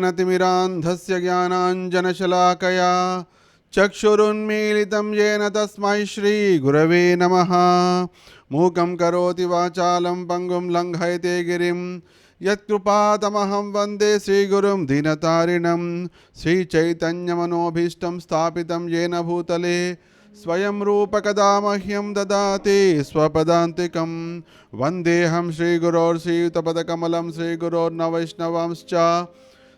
ज्ञानतिमिरान्धस्य ज्ञानाञ्जनशलाकया चक्षुरुन्मीलितं येन तस्मै श्रीगुरवे नमः। मूकं करोति वाचालं पङ्गुं लङ्घयते गिरिं यत्कृपातमहं वन्दे श्रीगुरुं दीनतारिणं। श्रीचैतन्यमनोभीष्टं स्थापितं येन भूतले स्वयं रूपकदा मह्यं ददाति स्वपदान्तिकं। वन्देऽहं श्रीगुरोर्श्रीयुतपदकमलं श्रीगुरोर्नवैष्णवांश्च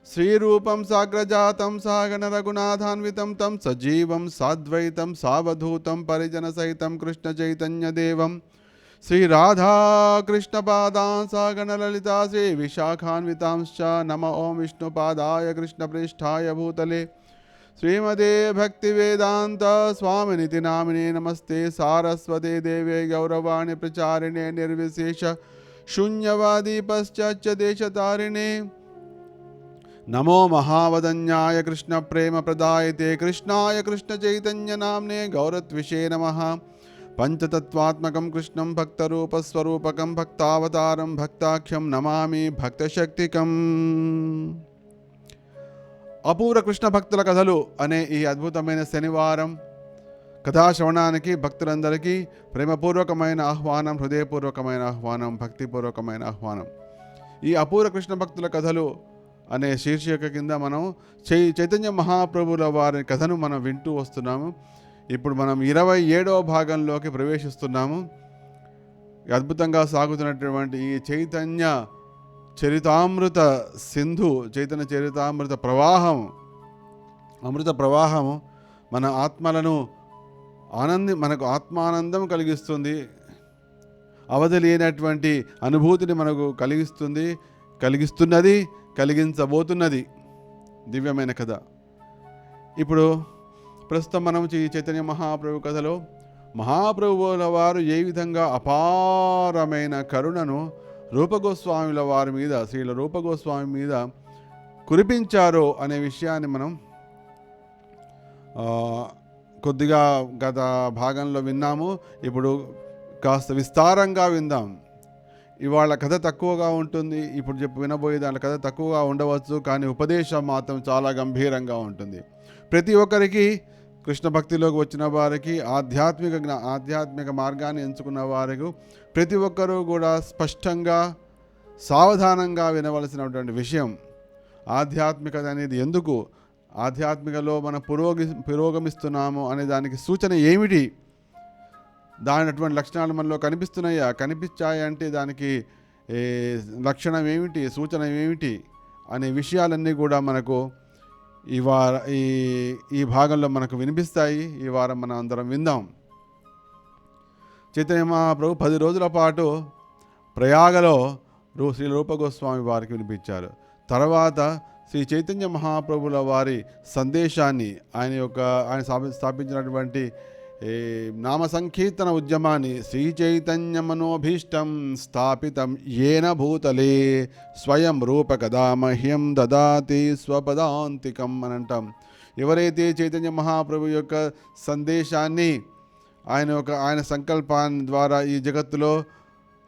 श्रीरूपं साग्रजातं सागणरघुनाथान्वितं तं सजीवं साद्वैतं सावधूतं परिजनसहितं कृष्णचैतन्यदेवं श्रीराधाकृष्णपादान् सागणललिता श्रीविशाखान्वितांश्च। नमो ॐ विष्णुपादाय कृष्णप्रेष्ठाय भूतले श्रीमते भक्तिवेदांत स्वामिनिति नामिने नमस्ते सारस्वते देवे गौरवाणी प्रचारिणे निर्विशेष शून्यवादी पश्चाच्च देशतारिणे। नमो महावदन्याय कृष्ण प्रेम प्रदायते कृष्णाय कृष्ण चैतन्य नाम्ने गौरत्विषे नमः। पंचतत्वात्मकं कृष्णं भक्तरूपस्वरूपकं भक्तावतारं भक्ताख्यं नमामि भक्तशक्तिकम्। అపూర్వ కృష్ణ భక్తుల కథలు అనే ఈ అద్భుతమైన శనివారం కథాశ్రవణానికి భక్తులందరికీ ప్రేమపూర్వకమైన ఆహ్వానం, హృదయపూర్వకమైన ఆహ్వానం, భక్తిపూర్వకమైన ఆహ్వానం. ఈ అపూర్వ కృష్ణ భక్తుల కథలు అనే శీర్షిక కింద మనం చైతన్య మహాప్రభుల వారి కథను మనం వింటూ వస్తున్నాము. ఇప్పుడు మనం 27వ భాగంలోకి ప్రవేశిస్తున్నాము. అద్భుతంగా సాగుతున్నటువంటి ఈ చైతన్య చరితామృత సింధు, చైతన్య చరితామృత ప్రవాహం, అమృత ప్రవాహము మన ఆత్మలను మనకు ఆత్మానందం కలిగిస్తుంది, అవధి లేనటువంటి అనుభూతిని మనకు కలిగిస్తున్నది, కలిగించబోతున్నది దివ్యమైన కథ. ఇప్పుడు ప్రస్తుతం మనం ఈ చైతన్య మహాప్రభు కథలో మహాప్రభువుల వారు ఏ విధంగా అపారమైన కరుణను రూపగోస్వాముల వారి మీద, శ్రీల రూపగోస్వామి మీద కురిపించారో అనే విషయాన్ని మనం కొద్దిగా గత భాగంలో విన్నాము. ఇప్పుడు కాస్త విస్తారంగా విందాం. ఇవాళ కథ తక్కువగా ఉంటుంది, ఇప్పుడు వినబోయే దాంట్లో కథ తక్కువగా ఉండవచ్చు, కానీ ఉపదేశం మాత్రం చాలా గంభీరంగా ఉంటుంది. ప్రతి ఒక్కరికి, కృష్ణ భక్తిలోకి వచ్చిన వారికి, ఆధ్యాత్మిక మార్గాన్ని ఎంచుకున్న వారికి ప్రతి ఒక్కరూ కూడా స్పష్టంగా సావధానంగా వినవలసినటువంటి విషయం ఆధ్యాత్మికత అనేది ఎందుకు, ఆధ్యాత్మికలో మనం పురోగమిస్తున్నాము అనే దానికి సూచన ఏమిటి, దాని అటువంటి లక్షణాలు మనలో కనిపిస్తున్నాయా, కనిపించాయంటే దానికి లక్షణం ఏమిటి, సూచన ఏమిటి అనే విషయాలన్నీ కూడా మనకు ఈ భాగంలో మనకు వినిపిస్తాయి. ఈ వారం మనం అందరం విందాం. చైతన్య మహాప్రభు 10 రోజుల పాటు ప్రయాగలో శ్రీ రూపగోస్వామి వారికి వినిపించారు. తర్వాత శ్రీ చైతన్య మహాప్రభుల వారి సందేశాన్ని, ఆయన స్థాపించినటువంటి నామ సంకీర్తన ఉద్యమాన్ని, శ్రీ చైతన్య మనోభీష్టం స్థాపితం ఏన భూతలే స్వయం రూపకదా మహ్యం దదాతి స్వపదాంతికం అని అంటాం. ఎవరైతే చైతన్య మహాప్రభు యొక్క సందేశాన్ని, ఆయన సంకల్పాన్ని ద్వారా ఈ జగత్తులో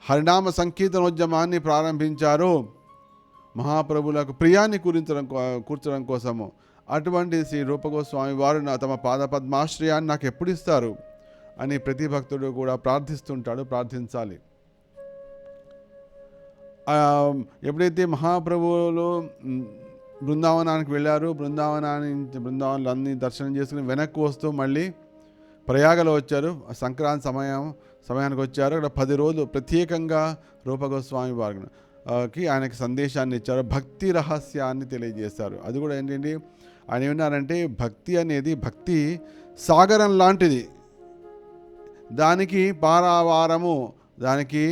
హరినామ సంకీర్తనోద్యమాన్ని ప్రారంభించారో, మహాప్రభులకు ప్రియాన్ని కూర్చడం కోసము, అటువంటి శ్రీ రూపగోస్వామి వారు తమ పాదపద్మాశ్రయాన్ని నాకు ఎప్పుడు ఇస్తారు అని ప్రతి భక్తుడు కూడా ప్రార్థిస్తుంటాడు, ప్రార్థించాలి. ఎప్పుడైతే మహాప్రభువులు బృందావనానికి వెళ్ళారు, బృందావనంలో అన్ని దర్శనం చేసుకుని వెనక్కి వస్తూ మళ్ళీ ప్రయాగలో వచ్చారు. సంక్రాంతి సమయానికి వచ్చారు. అక్కడ 10 రోజులు ప్రత్యేకంగా రూపగోస్వామి వారికి ఆయనకి సందేశాన్ని ఇచ్చారు, భక్తి రహస్యాన్ని తెలియజేశారు. అది కూడా ఏంటంటే ఆయన ఏమన్నారంటే, భక్తి అనేది భక్తి సాగరం లాంటిది, దానికి పారావారము, దానికి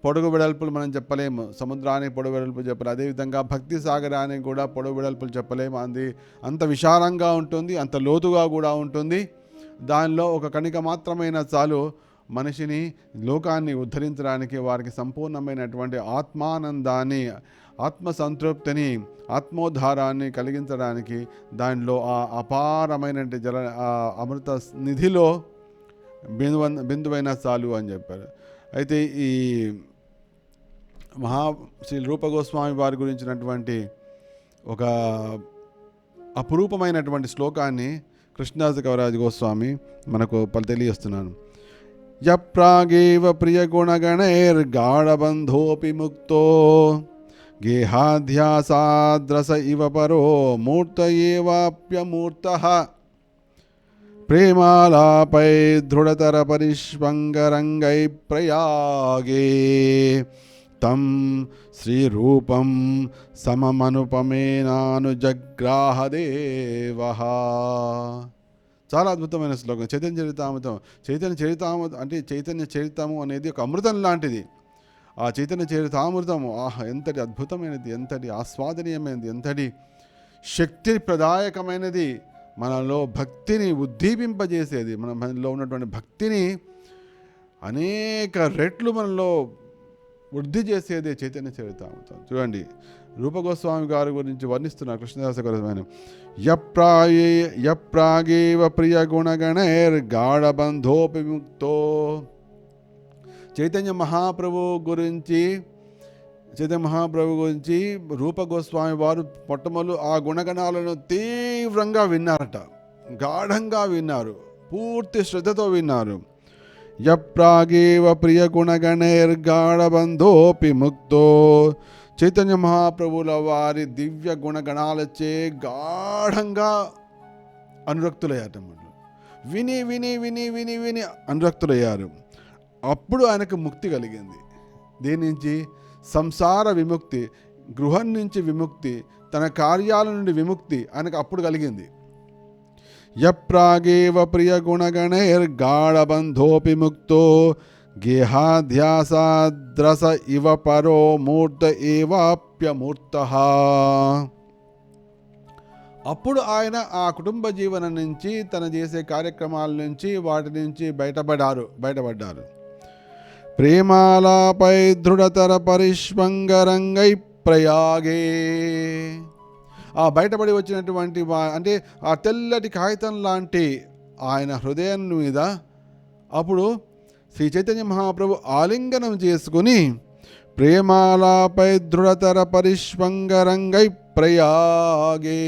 పొడుగు వెడల్పులు మనం చెప్పలేము, సముద్రానికి పొడుగు వెడల్పులు చెప్పలేము. అదేవిధంగా భక్తి సాగరానికి కూడా పొడుగు వెడల్పులు చెప్పలేము. అంత విశాలంగా ఉంటుంది, అంత లోతుగా కూడా ఉంటుంది. దానిలో ఒక కణిక మాత్రమైన చాలు మనిషిని, లోకాన్ని ఉద్ధరించడానికి, వారికి సంపూర్ణమైనటువంటి ఆత్మానందాన్ని, ఆత్మసంతృప్తిని, ఆత్మోద్ధారాన్ని కలిగించడానికి దానిలో ఆ అపారమైన అమృత నిధిలో బిందువైన చాలు అని చెప్పారు. అయితే ఈ శ్రీ రూపగోస్వామి వారి గురించినటువంటి ఒక అపురూపమైనటువంటి శ్లోకాన్ని కృష్ణదాస కవిరాజ గోస్వామి మనకు తెలియజేస్తున్నాను. యప్రాగేవ ప్రియగుణగణైర్గాఢబంధోపి ముక్తో గేహాధ్యాసాద్రస ఇవ పరో మూర్త ఏవాప్యమూర్తః ప్రేమాలాపై దృఢతర పరిష్వంగరంగై ప్రయాగే తం శ్రీరూపం సమమనుపమేనానుజగ్రాహదేవః. చాలా అద్భుతమైన శ్లోకం. చైతన్య చరితామృతం అంటే చైతన్య చరితము అనేది ఒక అమృతం లాంటిది. ఆ చైతన్య చరితామృతము ఎంతటి అద్భుతమైనది, ఎంతటి ఆస్వాదనీయమైనది, ఎంతటి శక్తి ప్రదాయకమైనది, మనలో భక్తిని ఉద్దీపింపజేసేది, మనలో ఉన్నటువంటి భక్తిని అనేక రెట్లు మనలో వృద్ధి చేసేదే చైతన్య చరితామృతం. చూడండి, రూపగోస్వామి గారి గురించి వర్ణిస్తున్నారు కృష్ణదాస గోస్వామి. యప్రాగేవ ప్రియ గుణగణైర్గాఢబంధోపి ముక్తో. చైతన్య మహాప్రభు గురించి రూపగోస్వామి వారు మొట్టమొదలు ఆ గుణగణాలను తీవ్రంగా విన్నారట, గాఢంగా విన్నారు, పూర్తి శ్రద్ధతో విన్నారు. యప్రాగేవ ప్రియ గుణగణైర్గాఢబంధోపి ముక్తో. చైతన్య మహాప్రభుల వారి దివ్య గుణగణాలచే గాఢంగా అనురక్తులయ్యారు. విని విని విని విని విని అనురక్తులయ్యారు. అప్పుడు ఆయనకు ముక్తి కలిగింది. దేని నుంచి? సంసార విముక్తి, గృహం నుంచి విముక్తి, తన కార్యాల నుండి విముక్తి ఆయనకు అప్పుడు కలిగింది. యప్రాగేవ ప్రియ గుణగణైర్గాఢబంధోపి ముక్తో గేహాధ్యాసాద్రస ఇవ పరో మూర్త ఏవాప్యమూర్తః. అప్పుడు ఆయన ఆ కుటుంబ జీవనం నుంచి, తన చేసే కార్యక్రమాల నుంచి, వాటి నుంచి బయటపడ్డారు. ప్రేమాలాపై దృఢతర పరిష్వంగరంగై ప్రయాగే. ఆ బయటపడి వచ్చినటువంటి అంటే ఆ తెల్లటి కాగితం లాంటి ఆయన హృదయం మీద అప్పుడు శ్రీ చైతన్య మహాప్రభు ఆలింగనం చేసుకుని ప్రేమాలాపై దృఢతర పరిష్వంగరంగై ప్రయాగే.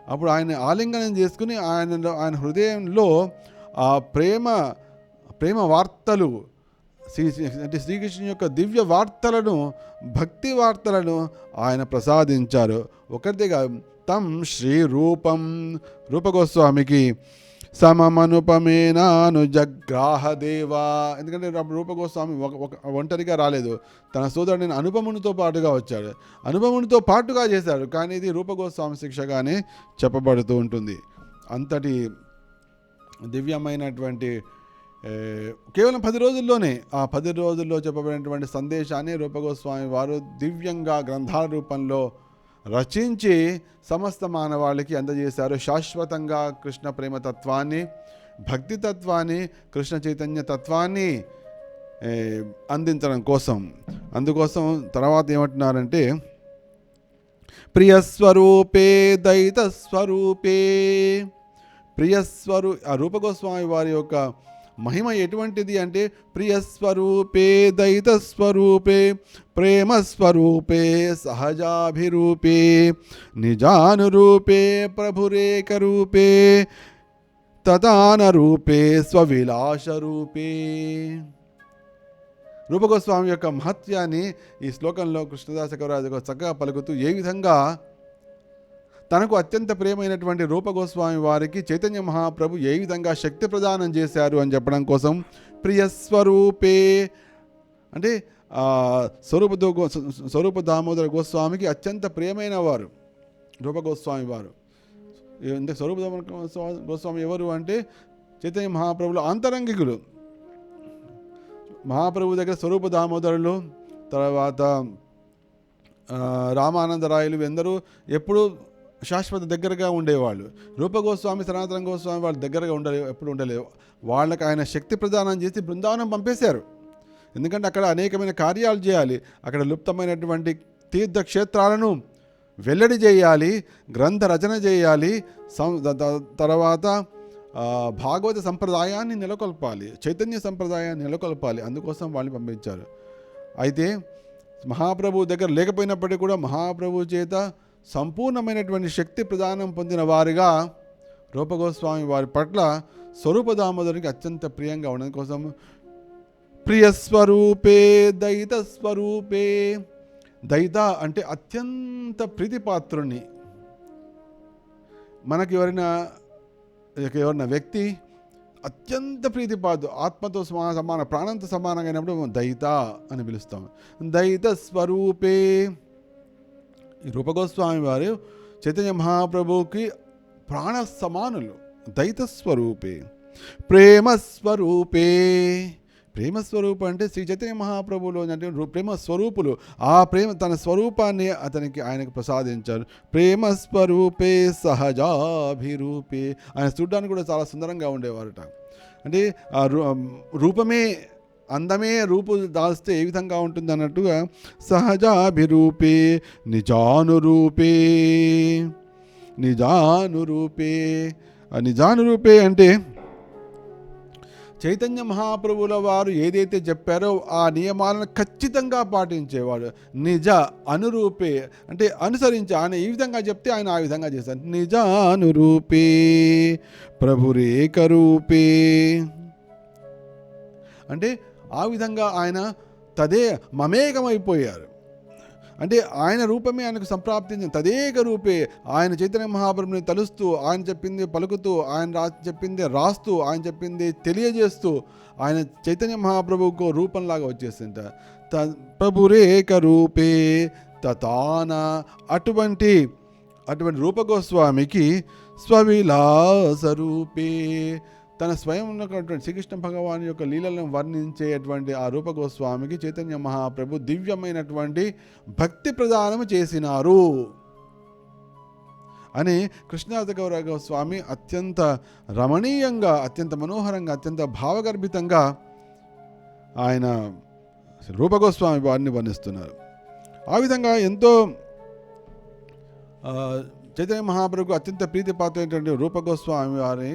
అప్పుడు ఆయన ఆలింగనం చేసుకుని ఆయన హృదయంలో ఆ ప్రేమ వార్తలు, అంటే శ్రీకృష్ణుని యొక్క దివ్య వార్తలను, భక్తి వార్తలను ఆయన ప్రసాదించారు. ఒకటిగా తం శ్రీ రూపం, రూపగోస్వామికి సమమనుపమేనానుజగ్రాహదేవా. ఎందుకంటే రూపగోస్వామి ఒంటరిగా రాలేదు, తన సోదరుడిని అనుపమునితో పాటుగా వచ్చాడు, అనుపమునితో పాటుగా చేశాడు. కానీ ఇది రూపగోస్వామి శిక్షగానే చెప్పబడుతూ ఉంటుంది. అంతటి దివ్యమైనటువంటి కేవలం 10 రోజుల్లోనే, ఆ 10 రోజుల్లో చెప్పబడినటువంటి సందేశాన్ని రూపగోస్వామి వారు దివ్యంగా గ్రంథాల రూపంలో రచించి సమస్త మానవాళికి అందజేశారు. శాశ్వతంగా కృష్ణ ప్రేమ తత్వాన్ని, భక్తి తత్వాన్ని, కృష్ణ చైతన్య తత్వాన్ని అందించడం కోసం. అందుకోసం తర్వాత ఏమంటున్నారంటే, ప్రియస్వరూపే దైత స్వరూపే. ఆ రూపగోస్వామి వారి యొక్క మహిమ ఎటువంటిది అంటే, ప్రియస్వరూపే దైత స్వరూపే ప్రేమస్వరూపే సహజాభిరూపే నిజానురూపే ప్రభురేకరూపే తదానరూపే స్వవిలాసరూపే. రూపగోస్వామి యొక్క మహత్యాన్ని ఈ శ్లోకంలో కృష్ణదాస కవిరాజు చక్కగా పలుకుతూ, ఏ విధంగా తనకు అత్యంత ప్రియమైనటువంటి రూపగోస్వామి వారికి చైతన్య మహాప్రభు ఏ విధంగా శక్తి ప్రదానం చేశారు అని చెప్పడం కోసం ప్రియస్వరూపే అంటే స్వరూప దామోదర గోస్వామికి అత్యంత ప్రియమైన వారు రూపగోస్వామి వారు. అంటే స్వరూప గోస్వామి ఎవరు అంటే చైతన్య మహాప్రభుల అంతరంగికులు. మహాప్రభు దగ్గర స్వరూప దామోదరులు, తర్వాత రామానందరాయలు ఎందరూ ఎప్పుడు శాశ్వత దగ్గరగా ఉండేవాళ్ళు. రూపగోస్వామి, సనాతన గోస్వామి వాళ్ళ దగ్గరగా ఎప్పుడు ఉండలేవు. వాళ్ళకి ఆయన శక్తి ప్రదానం చేసి బృందావనం పంపేశారు. ఎందుకంటే అక్కడ అనేకమైన కార్యాలు చేయాలి, అక్కడ లుప్తమైనటువంటి తీర్థక్షేత్రాలను వెల్లడి చేయాలి, గ్రంథ రచన చేయాలి, తర్వాత భాగవత సంప్రదాయాన్ని నెలకొల్పాలి, చైతన్య సంప్రదాయాన్ని నెలకొల్పాలి. అందుకోసం వాళ్ళని పంపించారు. అయితే మహాప్రభు దగ్గర లేకపోయినప్పటికీ కూడా మహాప్రభు చేత సంపూర్ణమైనటువంటి శక్తి ప్రదానం పొందిన వారిగా రూపగోస్వామి వారి పట్ల స్వరూప దామోదరునికి అత్యంత ప్రియంగా ఉండడం కోసం ప్రియస్వరూపే దయిత స్వరూపే, దయిత అంటే అత్యంత ప్రీతిపాత్రుని. మనకి ఎవరైనా వ్యక్తి అత్యంత ప్రీతిపాత్రు, ఆత్మతో సమాన, ప్రాణంతో సమానంగా అయినప్పుడు దయిత అని పిలుస్తాం. దయిత స్వరూపే, ఈ రూపగోస్వామి వారు చైతన్య మహాప్రభువుకి ప్రాణ సమానులు. దయిత స్వరూపే, ప్రేమస్వరూపే, ప్రేమస్వరూపం అంటే శ్రీ చైతన్య మహాప్రభువులో అంటే ప్రేమ స్వరూపులు. ఆ ప్రేమ తన స్వరూపాన్ని ఆయనకు ప్రసాదించారు. ప్రేమస్వరూపే సహజాభిరూపే, ఆయన చూడడానికి కూడా చాలా సుందరంగా ఉండేవారట. అంటే ఆ రూపమే, అందమే రూపు దాల్స్తే ఏ విధంగా ఉంటుంది అన్నట్టుగా సహజాభిరూపే నిజానురూపే, నిజానురూపే. నిజానురూపే అంటే చైతన్య మహాప్రభువుల వారు ఏదైతే చెప్పారో ఆ నియమాలను ఖచ్చితంగా పాటించేవాడు. నిజ అనురూపే అంటే అనుసరించి, ఆయన ఈ విధంగా చెప్తే ఆయన ఆ విధంగా చేశారు. నిజానురూపే ప్రభురేకరూపే అంటే ఆ విధంగా ఆయన మమేకమైపోయారు. అంటే ఆయన రూపమే ఆయనకు సంప్రాప్తించింది. తదేక రూపే, ఆయన చైతన్య మహాప్రభుని తలుస్తూ, ఆయన చెప్పింది పలుకుతూ, ఆయన చెప్పింది రాస్తూ, ఆయన చెప్పింది తెలియజేస్తూ ఆయన చైతన్య మహాప్రభువుకు రూపంలాగా వచ్చేసింట. ప్రభురేక రూపే తతాన, అటువంటి రూపగోస్వామికి స్వవిలాస రూపే, తన స్వయం ఉన్నటువంటి శ్రీకృష్ణ భగవాన్ యొక్క లీలలను వర్ణించేటువంటి ఆ రూపగోస్వామికి చైతన్య మహాప్రభు దివ్యమైనటువంటి భక్తి ప్రదానం చేసినారు అని కృష్ణదాస గౌరవ గోస్వామి అత్యంత రమణీయంగా, అత్యంత మనోహరంగా, అత్యంత భావగర్భితంగా ఆయన రూపగోస్వామి వారిని వర్ణిస్తున్నారు. ఆ విధంగా ఎంతో చైతన్య మహాప్రభుకు అత్యంత ప్రీతిపాత్రైనటువంటి రూపగోస్వామి వారి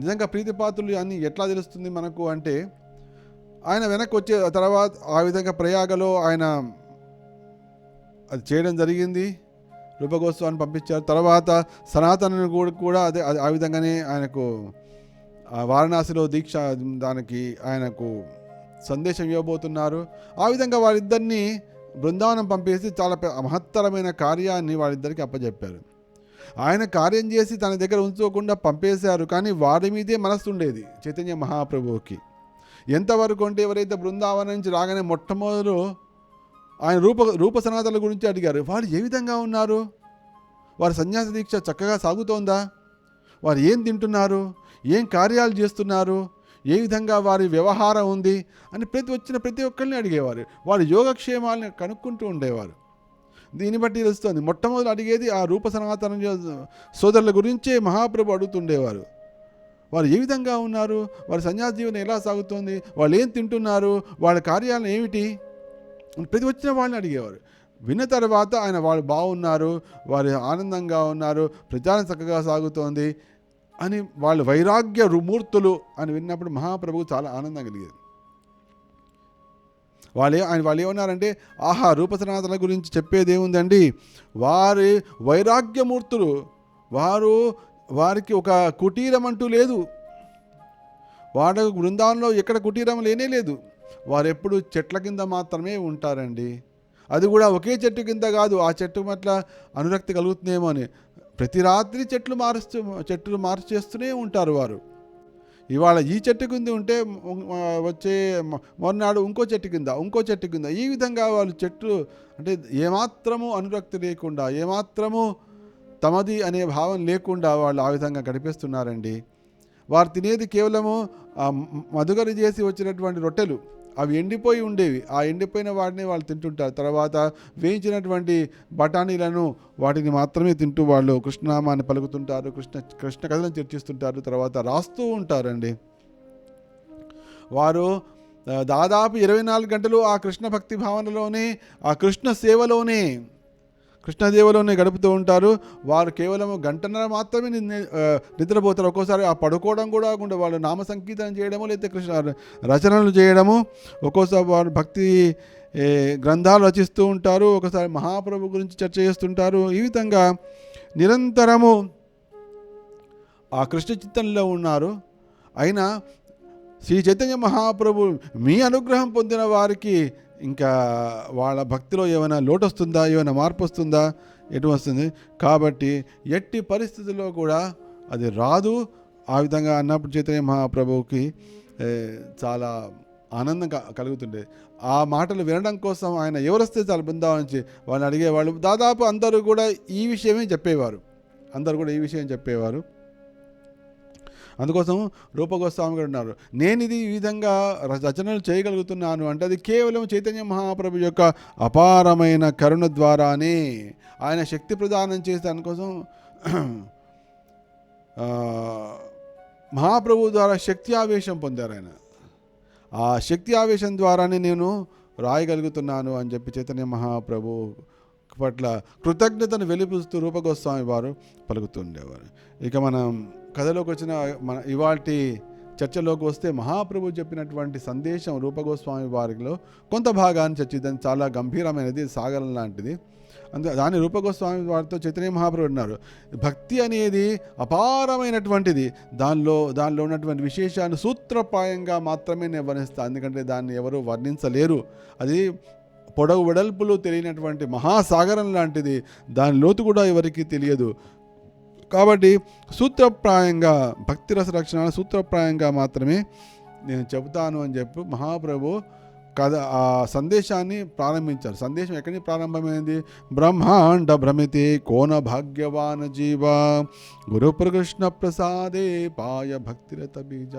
నిజంగా ప్రీతిపాత్రులు అని ఎట్లా తెలుస్తుంది మనకు అంటే, ఆయన వెనక్కి వచ్చే తర్వాత ఆ విధంగా ప్రయాగలో ఆయన అది చేయడం జరిగింది. రూపగోస్వామిని పంపించారు. తర్వాత సనాతనుని కూడా అదే ఆ విధంగానే ఆయనకు వారణాసిలో దీక్ష దానికి ఆయనకు సందేశం ఇవ్వబోతున్నారు. ఆ విధంగా వారిద్దరిని బృందావనం పంపేసి చాలా మహత్తరమైన కార్యాన్ని వారిద్దరికి అప్పచెప్పారు. ఆయన కార్యం చేసి తన దగ్గర ఉంచుకోకుండా పంపేశారు. కానీ వారి మీదే మనస్సు ఉండేది చైతన్య మహాప్రభువుకి. ఎంతవరకు అంటే ఎవరైతే బృందావనం నుంచి రాగానే మొట్టమొదలు ఆయన రూప సనాతనల గురించి అడిగారు. వారు ఏ విధంగా ఉన్నారు, వారి సన్యాస దీక్ష చక్కగా సాగుతోందా, వారు ఏం తింటున్నారు, ఏం కార్యాలు చేస్తున్నారు, ఏ విధంగా వారి వ్యవహారం ఉంది అని ప్రతి ఒక్కరిని అడిగేవారు. వారి యోగక్షేమాలను కనుక్కుంటూ ఉండేవారు. దీన్ని బట్టి తెలుస్తుంది మొట్టమొదటి అడిగేది ఆ రూప సనాతన సోదరుల గురించే మహాప్రభు అడుగుతుండేవారు. వారు ఏ విధంగా ఉన్నారు, వారి సన్యాస జీవనం ఎలా సాగుతోంది, వాళ్ళు ఏం తింటున్నారు, వాళ్ళ కార్యాలను ఏమిటి, ప్రతి వచ్చిన వాళ్ళని అడిగేవారు. విన్న తర్వాత ఆయన వాళ్ళు బాగున్నారు, వారు ఆనందంగా ఉన్నారు, ప్రచారం చక్కగా సాగుతోంది అని వాళ్ళు వైరాగ్య మూర్తులు అని విన్నప్పుడు మహాప్రభువు చాలా ఆనందం కలిగేది. వాళ్ళు ఏమన్నారంటే, ఆహా రూపసనాతన గురించి చెప్పేది ఏముందండి, వారి వైరాగ్యమూర్తులు, వారికి ఒక కుటీరం అంటూ లేదు, వాడు బృందావనంలో ఎక్కడ కుటీరం లేనే లేదు. వారు ఎప్పుడు చెట్ల కింద మాత్రమే ఉంటారండి. అది కూడా ఒకే చెట్టు కింద కాదు, ఆ చెట్టు పట్ల అనురక్తి కలుగుతుందేమో అని ప్రతి రాత్రి చెట్లు మార్చేస్తూనే ఉంటారు వారు. ఇవాళ ఈ చెట్టు కింద ఉంటే వచ్చే మొన్నాడు ఇంకో చెట్టు కింద ఈ విధంగా వాళ్ళు చెట్లు అంటే ఏమాత్రము అనురక్తి లేకుండా, ఏమాత్రము తమది అనే భావం లేకుండా వాళ్ళు ఆ విధంగా గడిపేస్తున్నారండి. వారు తినేది కేవలము మధుగరి చేసి వచ్చినటువంటి రొట్టెలు, అవి ఎండిపోయి ఉండేవి. ఆ ఎండిపోయిన వాటిని వాళ్ళు తింటుంటారు. తర్వాత వేయించినటువంటి బఠానీలను వాటిని మాత్రమే తింటూ వాళ్ళు కృష్ణనామాన్ని పలుకుతుంటారు, కృష్ణ కథలను చర్చిస్తుంటారు, తర్వాత రాస్తూ ఉంటారండి. వారు దాదాపు 24 గంటలు ఆ కృష్ణ భక్తి భావనలోనే, ఆ కృష్ణ సేవలోనే కృష్ణదేవులోనే గడుపుతూ ఉంటారు. వారు కేవలం గంటన్నర మాత్రమే నిద్రపోతారు. ఒక్కోసారి ఆ పడుకోవడం కూడా కాకుండా వాళ్ళు నామ సంకీర్తనం చేయడము, లేకపోతే కృష్ణ రచనలు చేయడము, ఒక్కోసారి వారు భక్తి గ్రంథాలు రచిస్తూ ఉంటారు, ఒకసారి మహాప్రభు గురించి చర్చ చేస్తుంటారు. ఈ విధంగా నిరంతరము ఆ కృష్ణ చిత్తంలో ఉన్నారు. అయినా శ్రీ చైతన్య మహాప్రభు మీ అనుగ్రహం పొందిన వారికి ఇంకా వాళ్ళ భక్తిలో ఏమైనా లోటు వస్తుందా, ఏమైనా మార్పు వస్తుందా, ఎటు వస్తుంది? కాబట్టి ఎట్టి పరిస్థితుల్లో కూడా అది రాదు. ఆ విధంగా అన్నప్పుడు చైతన్య మహాప్రభువుకి చాలా ఆనందం కలుగుతుండే. ఆ మాటలు వినడం కోసం ఆయన ఎవరొస్తే చాలా బృందావనం నుంచి వాళ్ళని అడిగేవాళ్ళు. దాదాపు అందరూ కూడా ఈ విషయమే చెప్పేవారు. అందుకోసం రూపగోస్వామి గారు ఉన్నారు, నేను ఇది ఈ విధంగా రచనలు చేయగలుగుతున్నాను అంటే అది కేవలం చైతన్య మహాప్రభు యొక్క అపారమైన కరుణ ద్వారానే, ఆయన శక్తి ప్రదానం చేసే దానికోసం మహాప్రభు ద్వారా శక్తి ఆవేశం పొందారు ఆయన. ఆ శక్తి ఆవేశం ద్వారానే నేను రాయగలుగుతున్నాను అని చెప్పి చైతన్య మహాప్రభు పట్ల కృతజ్ఞతను వెలిపిస్తూ రూపగోస్వామి వారు పలుకుతుండేవారు. ఇక మనం కథలోకి వచ్చిన ఇవాల్టి చర్చలోకి వస్తే మహాప్రభు చెప్పినటువంటి సందేశం రూపగోస్వామి వారిలో కొంత భాగాన్ని చర్చిద్దాం. చాలా గంభీరమైనది, సాగరం లాంటిది. దాని రూపగోస్వామి వారితో చైతన్య మహాప్రభు అన్నారు, భక్తి అనేది అపారమైనటువంటిది, దానిలో ఉన్నటువంటి విశేషాన్ని సూత్రప్రాయంగా మాత్రమే నేను వర్ణిస్తాను. ఎందుకంటే దాన్ని ఎవరు వర్ణించలేరు. అది పొడవు వెడల్పులు తెలియనటువంటి మహాసాగరం లాంటిది, దాని లోతు కూడా ఎవరికి తెలియదు. కాబట్టి సూత్రప్రాయంగా భక్తి రస రక్షణ సూత్రప్రాయంగా మాత్రమే నేను చెబుతాను అని చెప్పి మహాప్రభు కథ ఆ సందేశాన్ని ప్రారంభించారు. సందేశం ఎక్కడి నుంచి ప్రారంభమైంది? బ్రహ్మాండ భ్రమితే కోన భాగ్యవాన జీవ గురుప్రకృష్ణ ప్రసాదే పాయ భక్తిరత బీజ.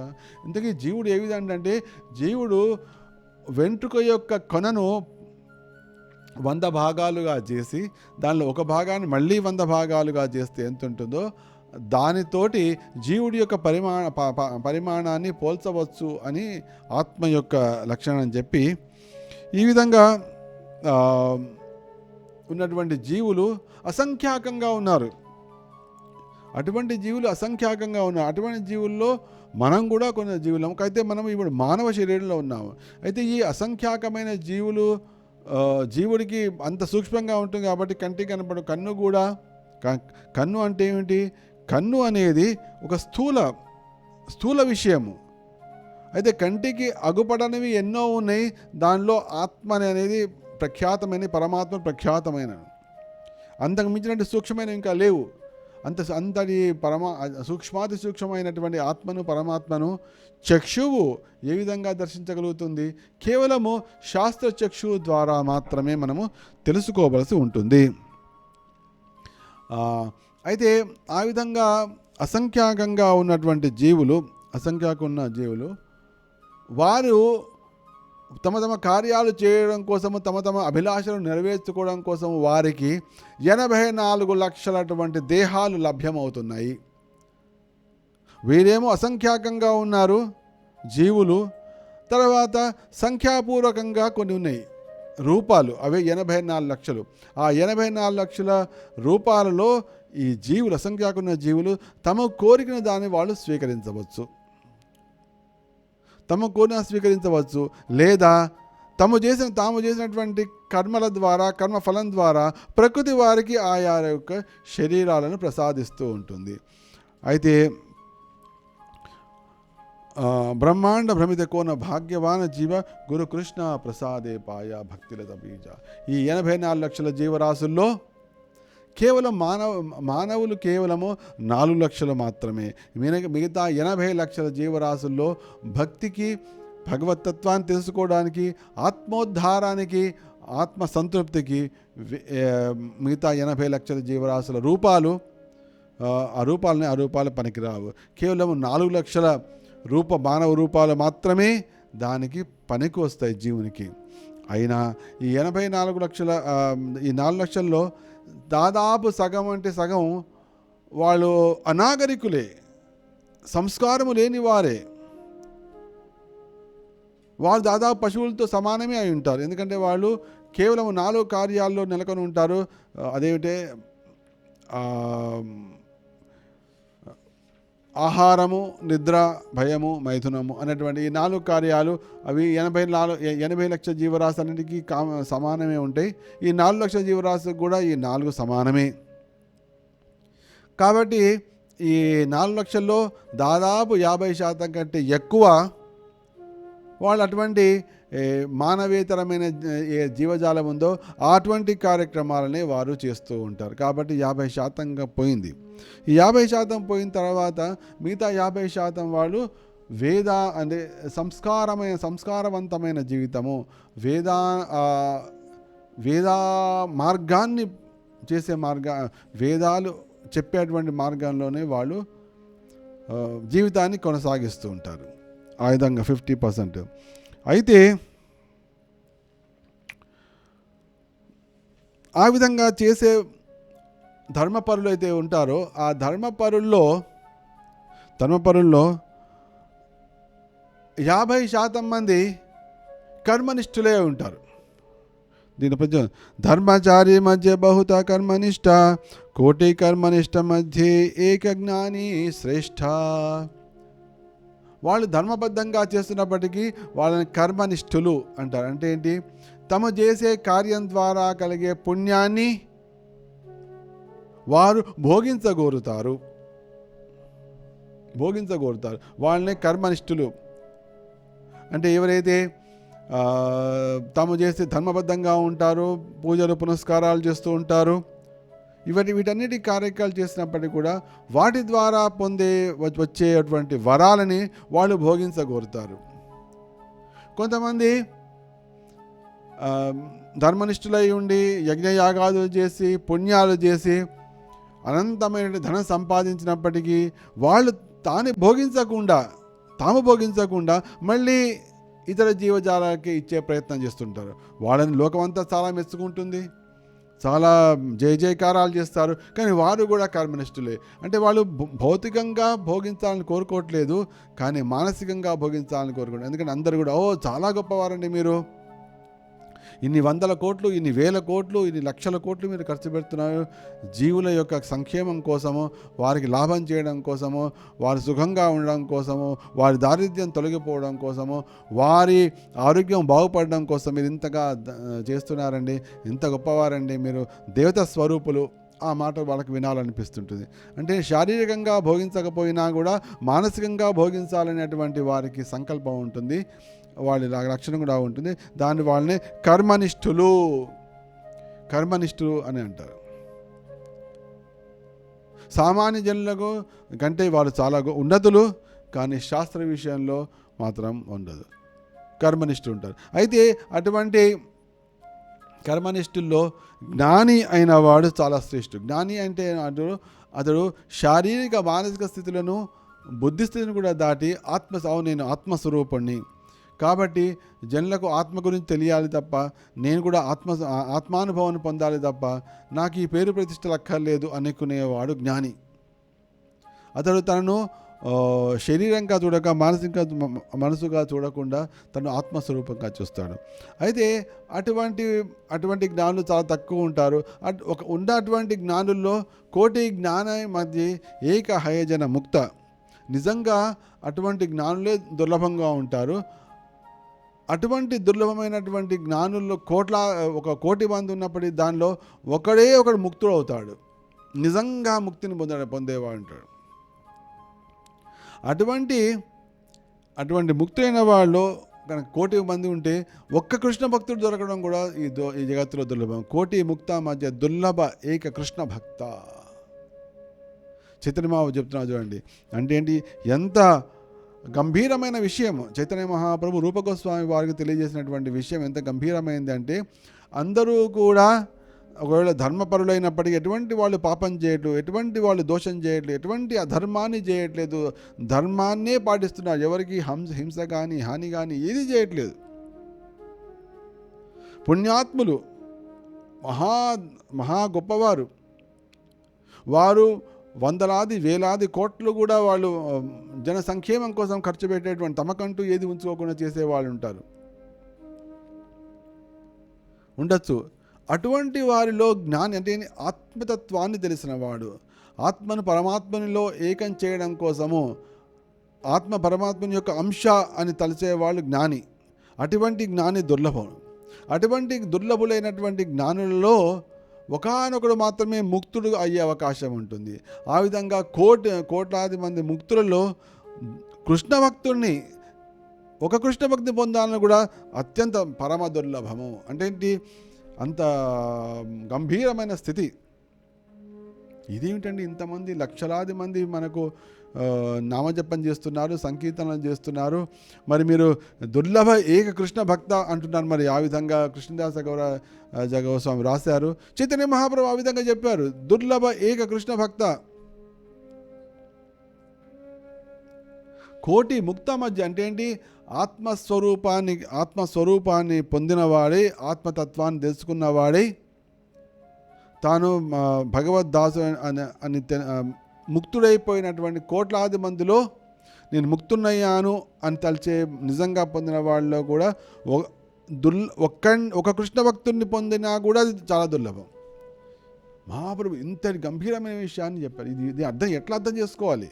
ఇంతకీ జీవుడు ఏ విధంగా అంటే, జీవుడు వెంట్రుక యొక్క కొనను 100 భాగాలుగా చేసి దానిలో ఒక భాగాన్ని మళ్ళీ 100 భాగాలుగా చేస్తే ఎంత ఉంటుందో దానితోటి జీవుడి యొక్క పరిమాణాన్ని పోల్చవచ్చు అని ఆత్మ యొక్క లక్షణం చెప్పి, ఈ విధంగా ఉన్నటువంటి జీవులు అసంఖ్యాకంగా ఉన్నారు. అటువంటి జీవుల్లో మనం కూడా కొన్ని జీవులం. అయితే మనం ఇప్పుడు మానవ శరీరంలో ఉన్నాము. అయితే ఈ అసంఖ్యాకమైన జీవుడికి అంత సూక్ష్మంగా ఉంటుంది కాబట్టి కంటికి కనపడు. కన్ను కూడా, కన్ను అంటే ఏమిటి? కన్ను అనేది ఒక స్థూల విషయము. అయితే కంటికి అగుపడనివి ఎన్నో ఉన్నాయి. దానిలో ఆత్మ అనేది ప్రఖ్యాతమైన, పరమాత్మ ప్రఖ్యాతమైన, అంతకు మించినట్టు సూక్ష్మమైన ఇంకా లేవు. అంతటి సూక్ష్మాతి సూక్ష్మమైనటువంటి ఆత్మను, పరమాత్మను చక్షువు ఏ విధంగా దర్శించగలుగుతుంది? కేవలము శాస్త్ర చక్షువు ద్వారా మాత్రమే మనము తెలుసుకోవలసి ఉంటుంది. అయితే ఆ విధంగా అసంఖ్యాకంగా ఉన్నటువంటి జీవులు వారు తమ కార్యాలు చేయడం కోసము, తమ అభిలాషలను నెరవేర్చుకోవడం కోసం వారికి 84 లక్షలటువంటి దేహాలు లభ్యమవుతున్నాయి. వీరేమో అసంఖ్యాకంగా ఉన్నారు జీవులు. తర్వాత సంఖ్యాపూర్వకంగా కొన్ని ఉన్నాయి రూపాలు, అవే 84 లక్షలు. ఆ 84 లక్షల రూపాలలో ఈ జీవులు, అసంఖ్యాకున్న జీవులు తమ కోరికను దాన్ని వాళ్ళు స్వీకరించవచ్చు, లేదా తాము చేసినటువంటి కర్మల ద్వారా, కర్మఫలం ద్వారా ప్రకృతి వారికి ఆయా యొక్క శరీరాలను ప్రసాదిస్తూ ఉంటుంది. అయితే బ్రహ్మాండ భ్రమిత కోన భాగ్యవాన జీవ గురు కృష్ణ ప్రసాదే పాయ భక్తిలత బీజ. ఈ 84 లక్షల జీవరాశుల్లో కేవలం మానవులు కేవలము 4 లక్షలు మాత్రమే. మిగతా 80 లక్షల జీవరాశుల్లో భక్తికి, భగవతత్వాన్ని తెలుసుకోవడానికి, ఆత్మోద్ధారానికి, ఆత్మ సంతృప్తికి మిగతా 80 లక్షల జీవరాశుల రూపాలు, ఆ రూపాలు పనికిరావు. కేవలం 4 లక్షల మానవ రూపాలు మాత్రమే దానికి పనికి వస్తాయి జీవునికి. అయినా ఈ 84 లక్షల ఈ 4 లక్షల్లో దాదాపు సగం అంటే సగం వాళ్ళు అనాగరికులే, సంస్కారము లేని వారే. వాళ్ళు దాదాపు పశువులతో సమానమే అయి ఉంటారు. ఎందుకంటే వాళ్ళు కేవలం 4 కార్యాల్లో నెలకొని ఉంటారు. అదేమిటే ఆహారము, నిద్ర, భయము, మైథునము అనేటువంటి ఈ 4 కార్యాలు అవి 80 లక్షల జీవరాశులన్నిటికీ సమానమే ఉంటాయి. ఈ 4 లక్షల జీవరాశులకు కూడా ఈ 4 సమానమే. కాబట్టి ఈ 4 లక్షల్లో దాదాపు 50% కంటే ఎక్కువ వాళ్ళు అటువంటి మానవేతరమైన ఏ జీవజాలం ఉందో అటువంటి కార్యక్రమాలనే వారు చేస్తూ ఉంటారు. కాబట్టి 50% పోయింది. ఈ 50% పోయిన తర్వాత మిగతా 50% వాళ్ళు అంటే సంస్కారవంతమైన జీవితము, వేదా మార్గాన్ని చేసే వేదాలు చెప్పేటువంటి మార్గంలోనే వాళ్ళు జీవితాన్ని కొనసాగిస్తూ ఉంటారు. ఆ విధంగా 50%. అయితే ఆ విధంగా చేసే ధర్మపరులు అయితే ఉంటారో ఆ ధర్మపరుల్లో 50% మంది కర్మనిష్ఠులే ఉంటారు. దీని పద్యం ధర్మచారి మధ్య బహుత కర్మనిష్ట కోటి కర్మనిష్ట మధ్య ఏక జ్ఞాని శ్రేష్ఠ. వాళ్ళు ధర్మబద్ధంగా చేస్తున్నప్పటికీ వాళ్ళని కర్మనిష్ఠులు అంటారు. అంటే ఏంటి? తమ చేసే కార్యం ద్వారా కలిగే పుణ్యాన్ని వారు భోగించగోరుతారు. వాళ్ళని కర్మనిష్ఠులు అంటే ఎవరైతే తాము చేసి ధర్మబద్ధంగా ఉంటారో, పూజలు పునస్కారాలు చేస్తూ ఉంటారు, వీటన్నిటి కార్యక్రమాలు చేసినప్పటికీ కూడా వాటి ద్వారా వచ్చేటువంటి వరాలని వాళ్ళు భోగించగోరుతారు. కొంతమంది ధర్మనిష్ఠులై ఉండి యజ్ఞయాగాదులు చేసి పుణ్యాలు చేసి అనంతమైన ధనం సంపాదించినప్పటికీ వాళ్ళు తాము భోగించకుండా మళ్ళీ ఇతర జీవజాలకి ఇచ్చే ప్రయత్నం చేస్తుంటారు. వాళ్ళని లోకమంతా చాలా మెచ్చుకుంటుంది, చాలా జయకారాలు చేస్తారు. కానీ వారు కూడా కర్మనిష్ఠులే. అంటే వాళ్ళు భౌతికంగా భోగించాలని కోరుకోవట్లేదు, కానీ మానసికంగా భోగించాలని కోరుకోవట్లేదు. ఎందుకంటే అందరూ కూడా చాలా గొప్పవారండి, మీరు ఇన్ని 100 కోట్లు, ఇన్ని 1000 కోట్లు, ఇన్ని లక్షల కోట్లు మీరు ఖర్చు పెడుతున్నారు జీవుల యొక్క సంక్షేమం కోసము, వారికి లాభం చేయడం కోసము, వారి సుఖంగా ఉండడం కోసము, వారి దారిద్ర్యం తొలగిపోవడం కోసము, వారి ఆరోగ్యం బాగుపడడం కోసం మీరు ఇంతగా చేస్తున్నారండి, ఇంత గొప్పవారండి, మీరు దేవతా స్వరూపులు. ఆ మాట వాళ్ళకి వినాలనిపిస్తుంటుంది. అంటే శారీరకంగా భోగించకపోయినా కూడా మానసికంగా భోగించాలనేటువంటి వారికి సంకల్పం ఉంటుంది, వాళ్ళ లక్షణం కూడా ఉంటుంది. దాన్ని వాళ్ళని కర్మనిష్ఠులు అని అంటారు. సామాన్య జనులకు కంటే వాళ్ళు చాలా ఉన్నతులు, కానీ శాస్త్ర విషయంలో మాత్రం ఉండదు, కర్మనిష్ఠులు ఉంటారు. అయితే అటువంటి కర్మనిష్ఠుల్లో జ్ఞాని అయిన వాడు చాలా శ్రేష్ఠుడు. జ్ఞాని అంటే అతడు శారీరక మానసిక స్థితులను, బుద్ధి స్థితిని కూడా దాటి నేను ఆత్మస్వరూపుణ్ణి కాబట్టి జనులకు ఆత్మ గురించి తెలియాలి తప్ప, నేను కూడా ఆత్మానుభవాన్ని పొందాలి తప్ప నాకు ఈ పేరు ప్రతిష్టలు అక్కర్లేదు అనుకునేవాడు జ్ఞాని. అతడు తనను శరీరంగా చూడక మనసుగా చూడకుండా తను ఆత్మస్వరూపంగా చూస్తాడు. అయితే అటువంటి జ్ఞానులు చాలా తక్కువ ఉంటారు. ఉన్నటువంటి జ్ఞానుల్లో కోటి జ్ఞాన మధ్య ఏక హయజన ముక్త. నిజంగా అటువంటి జ్ఞానులే దుర్లభంగా ఉంటారు. అటువంటి దుర్లభమైనటువంటి జ్ఞానుల్లో 1,00,00,000 మంది ఉన్నప్పటికీ దానిలో ఒకడు ముక్తుడు అవుతాడు, నిజంగా ముక్తిని పొందేవాడు ఉంటాడు. అటువంటి ముక్తులైన వాళ్ళు కనుక 1,00,00,000 మంది ఉంటే ఒక్క కృష్ణ భక్తుడు దొరకడం కూడా ఈ జగత్తులో దుర్లభం. 1,00,00,000 ముక్త మధ్య దుర్లభ ఏక కృష్ణ భక్త. చైతన్యమావ చెప్తున్నా చూడండి. అంటే ఏంటి, ఎంత గంభీరమైన విషయం. చైతన్య మహాప్రభు రూపగోస్వామి వారికి తెలియజేసినటువంటి విషయం ఎంత గంభీరమైంది అంటే, అందరూ కూడా ఒకవేళ ధర్మపరులైనప్పటికీ ఎటువంటి వాళ్ళు పాపం చేయట్లేదు, ఎటువంటి వాళ్ళు దోషం చేయట్లేదు, ఎటువంటి అధర్మాన్ని చేయట్లేదు, ధర్మాన్నే పాటిస్తున్నారు. ఎవరికి హింస కానీ హాని కానీ ఏది చేయట్లేదు. పుణ్యాత్ములు, మహా గొప్పవారు. వారు వందలాది వేలాది కోట్లు కూడా వాళ్ళు జన సంక్షేమం కోసం ఖర్చు పెట్టేటువంటి, తమకంటూ ఏది ఉంచుకోకుండా చేసే వాళ్ళు ఉంటారు. ఉండొచ్చు. అటువంటి వారిలో జ్ఞాని అంటే ఆత్మతత్వాన్ని తెలిసినవాడు, ఆత్మను పరమాత్మనిలో ఏకం చేయడం కోసము ఆత్మ పరమాత్మని యొక్క అంశ అని తలచేవాళ్ళు జ్ఞాని. అటువంటి జ్ఞాని దుర్లభం. అటువంటి దుర్లభులైనటువంటి జ్ఞానులలో ఒకానొకడు మాత్రమే ముక్తుడు అయ్యే అవకాశం ఉంటుంది. ఆ విధంగా కోట్లాది మంది ముక్తులలో కృష్ణ భక్తుల్ని, ఒక కృష్ణ భక్తి పొందాలని కూడా అత్యంత పరమ దుర్లభము. అంటే ఏంటి, అంత గంభీరమైన స్థితి. ఇదేమిటండి, ఇంతమంది లక్షలాది మంది మనకు నామజపం చేస్తున్నారు, సంకీర్తనలు చేస్తున్నారు, మరి మీరు దుర్లభ ఏక కృష్ణ భక్త అంటున్నారు. మరి ఆ విధంగా కృష్ణదాస గోస్వామి రాశారు. చైతన్య మహాప్రభు ఆ విధంగా చెప్పారు, దుర్లభ ఏక కృష్ణ భక్త. కోటి ముక్త మధ్య అంటే ఏంటి, ఆత్మస్వరూపాన్ని పొందినవాడే, ఆత్మతత్వాన్ని తెలుసుకున్నవాడే, తాను భగవద్దాసు అని ముక్తుడైపోయినటువంటి కోట్లాది మందిలో నేను ముక్తున్నయ్యాను అని తలిచే నిజంగా పొందిన వాళ్ళలో కూడా ఒక కృష్ణ భక్తుడిని పొందినా కూడా అది చాలా దుర్లభం. మహాప్రభు ఇంతటి గంభీరమైన విషయాన్ని చెప్పారు. ఇది ఎట్లా అర్థం చేసుకోవాలి?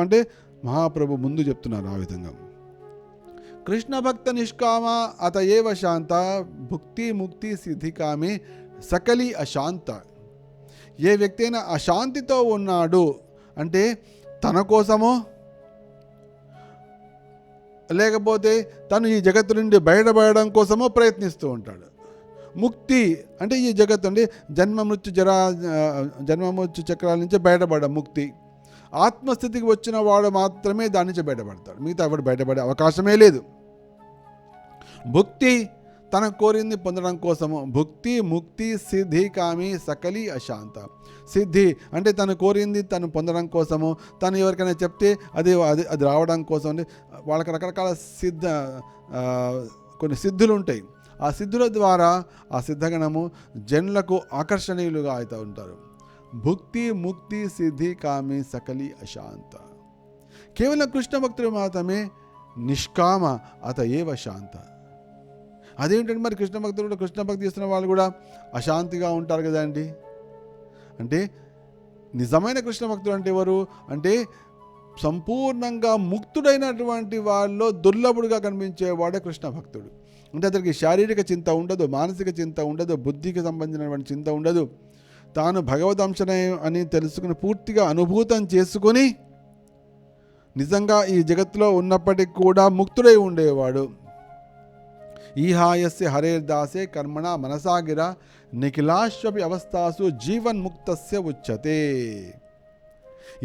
అంటే మహాప్రభు ముందు చెప్తున్నారు ఆ విధంగా, కృష్ణ భక్త నిష్కామ అత ఏవ శాంత భుక్తి ముక్తి సిద్ధికామి సకలి అశాంత. ఏ వ్యక్తి అయినా అశాంతితో ఉన్నాడు అంటే తన కోసమో లేకపోతే తను ఈ జగత్తు నుండి బయటపడడం కోసమో ప్రయత్నిస్తూ ఉంటాడు. ముక్తి అంటే ఈ జగత్తు అంటే జన్మ మృత్యు చక్రాల నుంచి బయటపడడం ముక్తి. ఆత్మస్థితికి వచ్చిన వాడు మాత్రమే దాని నుంచి బయటపడతాడు, మిగతా ఎవడు బయటపడే అవకాశమే లేదు. భుక్తి తన కోరింది పొందడం కోసము, భుక్తి ముక్తి సిద్ధి కామి సకలి అశాంత. సిద్ధి అంటే తను కోరింది తను పొందడం కోసము, తను ఎవరికైనా చెప్తే అది రావడం కోసం. వాళ్ళకి రకరకాల కొన్ని సిద్ధులు ఉంటాయి. ఆ సిద్ధుల ద్వారా ఆ సిద్ధగణము జనులకు ఆకర్షణీయులుగా అవుతూ ఉంటారు. భుక్తి ముక్తి సిద్ధి కామి సకలి అశాంత. కేవలం కృష్ణ భక్తులు మాత్రమే నిష్కామ అత ఏవ శాంత. అదేంటంటే మరి కృష్ణ భక్తులు కూడా, కృష్ణ భక్తి చేస్తున్న వాళ్ళు కూడా అశాంతిగా ఉంటారు కదండి. అంటే నిజమైన కృష్ణ భక్తుడు అంటే ఎవరు అంటే సంపూర్ణంగా ముక్తుడైనటువంటి వాళ్ళలో దుర్లభుడుగా కనిపించేవాడే కృష్ణ భక్తుడు. అంటే అతనికి శారీరక చింత ఉండదు, మానసిక చింత ఉండదు, బుద్ధికి సంబంధించినటువంటి చింత ఉండదు. తాను భగవదంశనే అని తెలుసుకుని పూర్తిగా అనుభూతం చేసుకొని నిజంగా ఈ జగత్తులో ఉన్నప్పటికీ కూడా ముక్తుడై ఉండేవాడు. ఈహాయస్య హరేర్దాసే కర్మణ మనసాగిర నిఖిలాశ్వపి అవస్థాసు జీవన్ముక్తస్య ఉచ్యతే.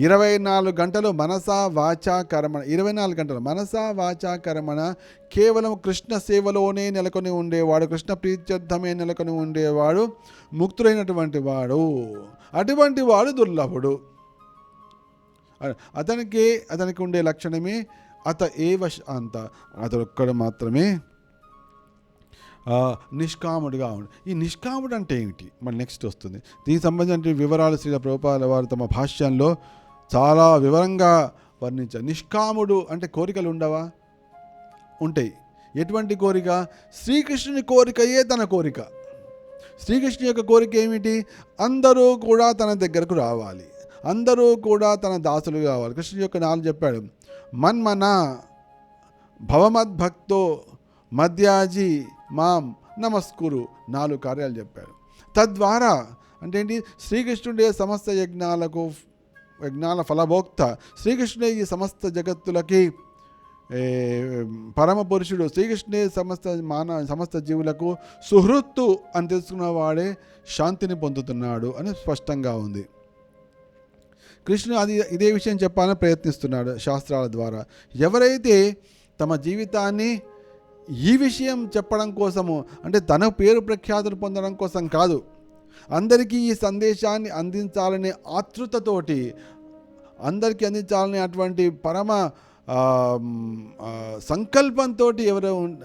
24 గంటలు మనసా వాచా కర్మణ, 24 గంటలు మనసా వాచా కర్మణ కేవలం కృష్ణ సేవలోనే నెలకొని ఉండేవాడు, కృష్ణ ప్రీత్యర్థమే నెలకొని ఉండేవాడు ముక్తుడైనటువంటి వాడు. అటువంటి వాడు దుర్లభుడు. అతనికి ఉండే లక్షణమే అత ఏవ శాంత, అతడొక్కడు మాత్రమే నిష్కాముడిగా ఉండు. ఈ నిష్కాముడు అంటే ఏమిటి మరి నెక్స్ట్ వస్తుంది. దీనికి సంబంధించిన వివరాలు శ్రీల ప్రభుపాదుల వారు తమ భాష్యంలో చాలా వివరంగా వర్ణించారు. నిష్కాముడు అంటే కోరికలు ఉండవా? ఉంటాయి. ఎటువంటి కోరిక? శ్రీకృష్ణుని కోరికయే తన కోరిక. శ్రీకృష్ణుని యొక్క కోరిక ఏమిటి? అందరూ కూడా తన దగ్గరకు రావాలి, అందరూ కూడా తన దాసులు కావాలి. కృష్ణుని యొక్క 4 చెప్పాడు. మన్మన భవమద్భక్తో మధ్యాజీ మాం నమస్కురు, 4 కార్యాలు చెప్పాడు. తద్వారా అంటే ఏంటి? శ్రీకృష్ణుడే సమస్త యజ్ఞాల ఫలభోక్త. శ్రీకృష్ణుడే ఈ సమస్త జగత్తులకి పరమ పురుషుడు. శ్రీకృష్ణుడే సమస్త జీవులకు సుహృత్తు అని తెలుసుకున్నవాడే శాంతిని పొందుతున్నాడు అని స్పష్టంగా ఉంది. కృష్ణుడు ఇదే విషయం చెప్పాలని ప్రయత్నిస్తున్నాడు శాస్త్రాల ద్వారా. ఎవరైతే తమ జీవితాన్ని ఈ విషయం చెప్పడం కోసము, అంటే తన పేరు ప్రఖ్యాతులు పొందడం కోసం కాదు, అందరికీ ఈ సందేశాన్ని అందించాలనే ఆతృతతోటి, అందరికీ అందించాలనే అటువంటి పరమ సంకల్పంతో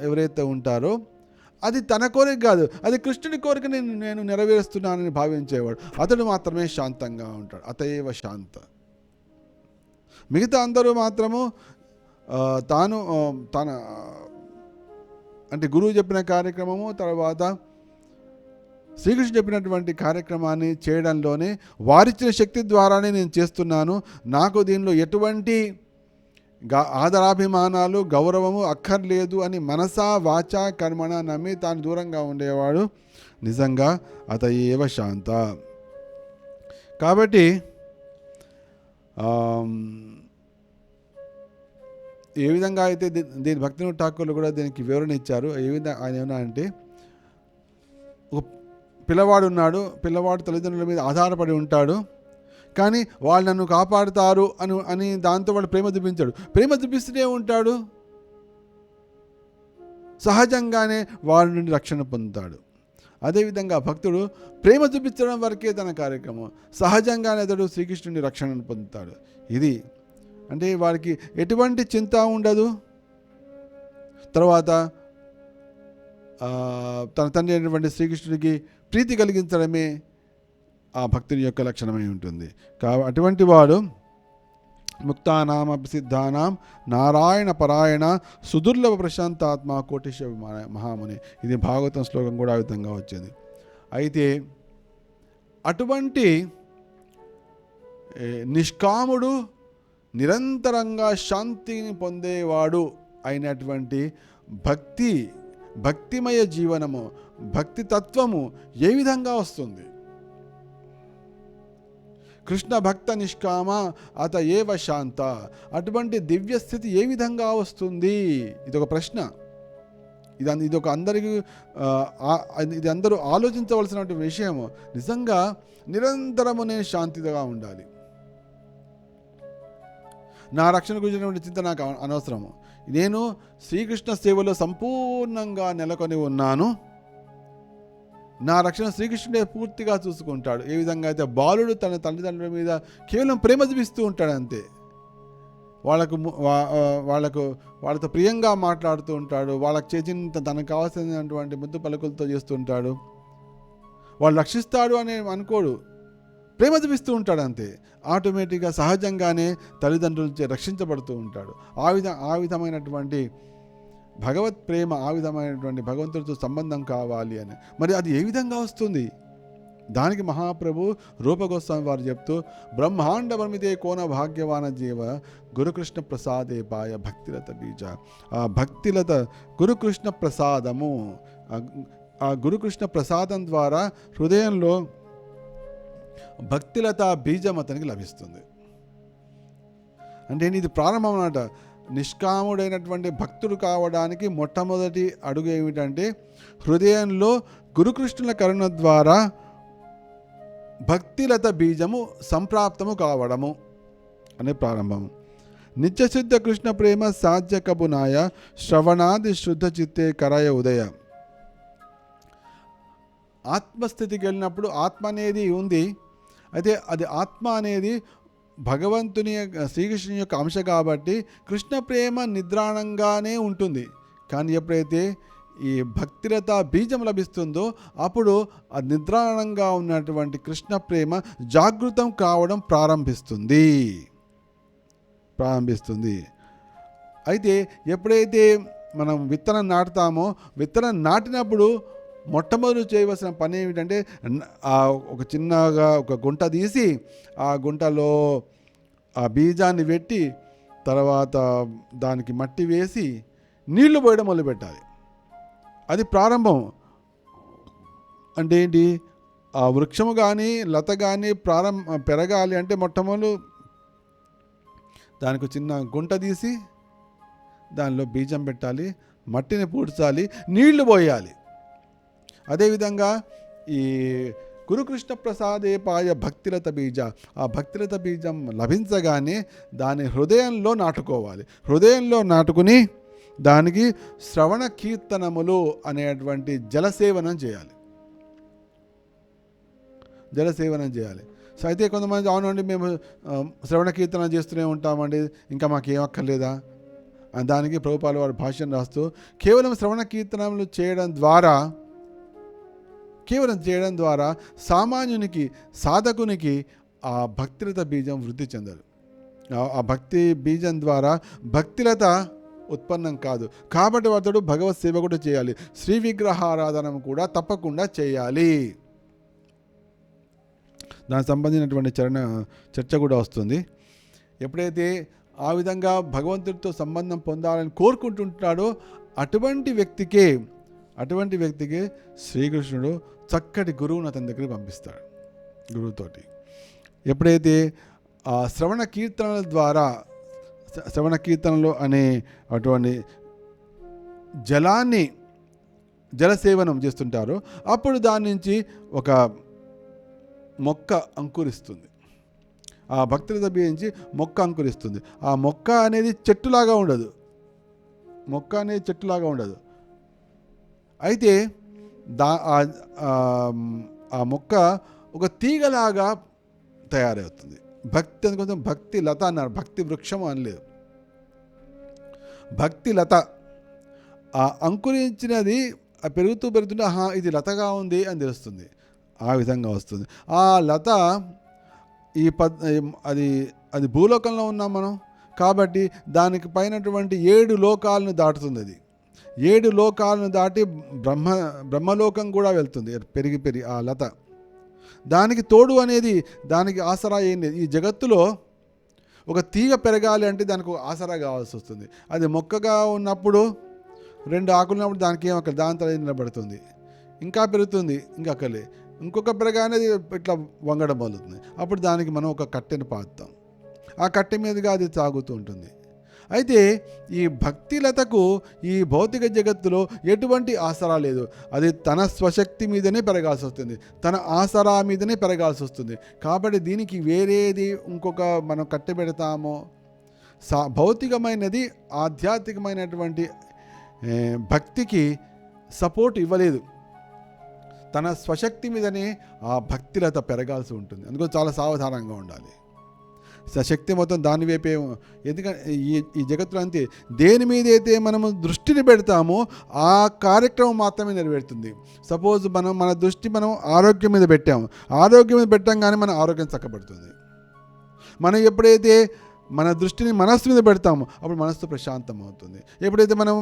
ఎవరైతే ఉంటారో అది తన కోరిక కాదు, అది కృష్ణుడి కోరిక నేను నెరవేరుస్తున్నానని భావించేవాడు అతడు మాత్రమే శాంతంగా ఉంటాడు. అతయేవ శాంత. మిగతా అందరూ మాత్రము తన అంటే గురువు చెప్పిన కార్యక్రమము, తర్వాత శ్రీకృష్ణుడు చెప్పినటువంటి కార్యక్రమాన్ని చేయడంలోనే వారిచ్చిన శక్తి ద్వారానే నేను చేస్తున్నాను. నాకు దీనిలో ఎటువంటి ఆదరాభిమానాలు, గౌరవము అక్కర్లేదు అని మనసా వాచా కర్మణ నమ్మి తాను దూరంగా ఉండేవాడు నిజంగా అత ఏవ శాంత. కాబట్టి ఏ విధంగా అయితే దీని భక్తివినోద్ ఠాకూర్లు కూడా దీనికి వివరణ ఇచ్చారు. ఏ విధంగా ఆయన ఏమన్నా అంటే, ఒక పిల్లవాడు ఉన్నాడు, పిల్లవాడు తల్లిదండ్రుల మీద ఆధారపడి ఉంటాడు, కానీ వాళ్ళు నన్ను కాపాడుతారు అని దాంతో వాడు ప్రేమ చూపించాడు. ప్రేమ చూపిస్తూనే ఉంటాడు, సహజంగానే వారి నుండి రక్షణ పొందుతాడు. అదేవిధంగా భక్తుడు ప్రేమ చూపించడం వరకే తన కార్యక్రమం, సహజంగానే అతడు శ్రీకృష్ణుని రక్షణను పొందుతాడు. ఇది అంటే వారికి ఎటువంటి చింత ఉండదు. తర్వాత తన తండ్రి అయినటువంటి శ్రీకృష్ణుడికి ప్రీతి కలిగించడమే ఆ భక్తుని యొక్క లక్షణమై ఉంటుంది. అటువంటి వాడు ముక్తానాం అభిసిద్ధానాం నారాయణ పరాయణ సుదుర్లభ ప్రశాంతాత్మ కోటిశ మహాముని. ఇది భాగవతం శ్లోకం కూడా ఆ విధంగా వచ్చింది. అయితే అటువంటి నిష్కాముడు, నిరంతరంగా శాంతిని పొందేవాడు అయినటువంటి భక్తిమయ జీవనము, భక్తి తత్వము ఏ విధంగా వస్తుంది? కృష్ణ భక్త నిష్కామ అత ఏవ శాంత. అటువంటి దివ్య స్థితి ఏ విధంగా వస్తుంది? ఇదొక ప్రశ్న. ఇది ఒక అందరికీ ఇది అందరూ ఆలోచించవలసినటువంటి విషయము. నిజంగా నిరంతరము నేను శాంతిగా ఉండాలి, నా రక్షణ గురించినటువంటి చింత నాకు అనవసరము, నేను శ్రీకృష్ణ సేవలో సంపూర్ణంగా నెలకొని ఉన్నాను, నా రక్షణ శ్రీకృష్ణుడే పూర్తిగా చూసుకుంటాడు. ఏ విధంగా అయితే బాలుడు తన తల్లిదండ్రుల మీద కేవలం ప్రేమ చూపిస్తూ ఉంటాడు, అంతే. వాళ్ళతో ప్రియంగా మాట్లాడుతూ ఉంటాడు, వాళ్ళకి చేసిన తనకు కావాల్సినటువంటి ముద్దు పలుకులతో చేస్తూ ఉంటాడు. వాళ్ళు రక్షిస్తాడు అని అనుకోడు, ప్రేమ చూపిస్తూ ఉంటాడు, అంతే. ఆటోమేటిక్గా సహజంగానే తల్లిదండ్రులచే రక్షించబడుతూ ఉంటాడు. ఆ విధమైనటువంటి భగవత్ ప్రేమ, ఆ విధమైనటువంటి భగవంతుడితో సంబంధం కావాలి అని. మరి అది ఏ విధంగా వస్తుంది? దానికి మహాప్రభు రూపగోస్వామి వారు చెప్తూ, బ్రహ్మాండ భ్రమితే కోన భాగ్యవాన జీవ గురుకృష్ణ ప్రసాదే పాయ భక్తిలత బీజ. ఆ భక్తిలత గురుకృష్ణ ప్రసాదము, ఆ గురుకృష్ణ ప్రసాదం ద్వారా హృదయంలో భక్తిలత బీజం అతనికి లభిస్తుంది. అంటే ఇది ప్రారంభం అన్నమాట. నిష్కాముడైనటువంటి భక్తుడు కావడానికి మొట్టమొదటి అడుగు ఏమిటంటే, హృదయంలో గురుకృష్ణుల కరుణ ద్వారా భక్తిలత బీజము సంప్రాప్తము కావడము అనే ప్రారంభం. నిత్యశుద్ధ కృష్ణ ప్రేమ సాధ్య కబునాయ శ్రవణాది శుద్ధ చిత్తే కరయ ఉదయ. ఆత్మస్థితికి వెళ్ళినప్పుడు ఆత్మ అనేది ఉంది, అయితే అది ఆత్మ అనేది భగవంతుని శ్రీకృష్ణుని యొక్క అంశ కాబట్టి కృష్ణ ప్రేమ నిద్రాణంగానే ఉంటుంది. కానీ ఎప్పుడైతే ఈ భక్తిరత బీజం లభిస్తుందో అప్పుడు ఆ నిద్రాణంగా ఉన్నటువంటి కృష్ణ ప్రేమ జాగృతం కావడం ప్రారంభిస్తుంది. అయితే ఎప్పుడైతే మనం విత్తనం నాటుతామో, విత్తనం నాటినప్పుడు మొట్టమొదటి చేయవలసిన పని ఏమిటంటే, ఒక చిన్నగా ఒక గుంట తీసి ఆ గుంటలో ఆ బీజాన్ని పెట్టి తర్వాత దానికి మట్టి వేసి నీళ్లు పోయడం మొదలుపెట్టాలి. అది ప్రారంభం. అంటే ఏంటి? ఆ వృక్షము కానీ లత కానీ పెరగాలి అంటే మొట్టమొదలు దానికి చిన్న గుంట తీసి దానిలో బీజం పెట్టాలి, మట్టిని పూడ్చాలి, నీళ్లు పోయాలి. అదేవిధంగా ఈ గురుకృష్ణ ప్రసాదే పాయ భక్తిలత బీజ, ఆ భక్తిలత బీజం లభించగానే దాన్ని హృదయంలో నాటుకోవాలి. హృదయంలో నాటుకుని దానికి శ్రవణ కీర్తనములు అనేటువంటి జలసేవనం చేయాలి. సో అయితే కొంతమంది, అవునండి మేము శ్రవణ కీర్తన చేస్తూనే ఉంటామండి, ఇంకా మాకేం అక్కర్లేదా? దానికి ప్రభుపాల వారు భాష్యం రాస్తూ, కేవలం శ్రవణ కీర్తనములు చేయడం ద్వారా సామాన్యునికి, సాధకునికి ఆ భక్తిలత బీజం వృద్ధి చెందదు. ఆ భక్తి బీజం ద్వారా భక్తిలత ఉత్పన్నం కాదు. కాబట్టి అతడు భగవత్ సేవ కూడా చేయాలి. శ్రీ విగ్రహారాధన కూడా తప్పకుండా చేయాలి. దానికి సంబంధించినటువంటి చర్చ కూడా వస్తుంది. ఎప్పుడైతే ఆ విధంగా భగవంతుడితో సంబంధం పొందాలని కోరుకుంటుంటాడో అటువంటి వ్యక్తికి శ్రీకృష్ణుడు చక్కటి గురువును అతని దగ్గరికి పంపిస్తాడు. గురువుతోటి ఎప్పుడైతే ఆ శ్రవణ కీర్తనలు అనే అటువంటి జలసేవనం చేస్తుంటారో అప్పుడు దాని నుంచి ఒక మొక్క అంకురిస్తుంది. ఆ భక్తులతో బిగించి మొక్క అంకురిస్తుంది. ఆ మొక్క అనేది చెట్టులాగా ఉండదు. అయితే ఆ మొక్క ఒక తీగలాగా తయారవుతుంది. భక్తి అందుకోసం భక్తి లత అన్నారు, భక్తి వృక్షం అనలేదు. భక్తి లత ఆ అంకురించినది పెరుగుతుంటే ఇది లతగా ఉంది అని తెలుస్తుంది. ఆ విధంగా వస్తుంది. ఆ లత అది భూలోకంలో ఉన్నాం మనం కాబట్టి దానికి పైనటువంటి 7 లోకాలను దాటుతుంది. అది 7 లోకాలను దాటి బ్రహ్మలోకం కూడా వెళ్తుంది పెరిగి ఆ లత. దానికి తోడు అనేది దానికి ఆసరా ఏం లేదు. ఈ జగత్తులో ఒక తీగ పెరగాలి అంటే దానికి ఒక ఆసరా కావాల్సి వస్తుంది. అది మొక్కగా ఉన్నప్పుడు 2 ఆకులు ఉన్నప్పుడు దానికి ఏమక్కర్లేదు, దాని తల నిలబడుతుంది. ఇంకా పెరుగుతుంది, ఇంకా అక్కర్లే. ఇంకొక పెరగానే ఇట్లా వంగడం మొదలుతుంది. అప్పుడు దానికి మనం ఒక కట్టెను పాతాం. ఆ కట్టె మీదుగా అది సాగుతూ ఉంటుంది. అయితే ఈ భక్తిలతకు ఈ భౌతిక జగత్తులో ఎటువంటి ఆసరా లేదు. అది తన స్వశక్తి మీదనే పెరగాల్సి వస్తుంది, తన ఆసరా మీదనే పెరగాల్సి వస్తుంది. కాబట్టి దీనికి వేరేది ఇంకొక మనం కట్టెబెడతామో భౌతికమైనది ఆధ్యాత్మికమైనటువంటి భక్తికి సపోర్ట్ ఇవ్వలేదు. తన స్వశక్తి మీదనే ఆ భక్తిలత పెరగాల్సి ఉంటుంది. అందుకని చాలా సావధానంగా ఉండాలి. శక్తి మొత్తం దాని వైపే. ఎందుకంటే ఈ జగత్తులో అంతే, దేని మీద అయితే మనము దృష్టిని పెడతామో ఆ కార్యక్రమం మాత్రమే నెరవేరుతుంది. సపోజ్ మన దృష్టి ఆరోగ్యం మీద పెట్టాం కానీ మన ఆరోగ్యం చక్కబడుతుంది. మనం ఎప్పుడైతే మన దృష్టిని మనస్సు మీద పెడతామో అప్పుడు మనస్సు ప్రశాంతం అవుతుంది. ఎప్పుడైతే మనం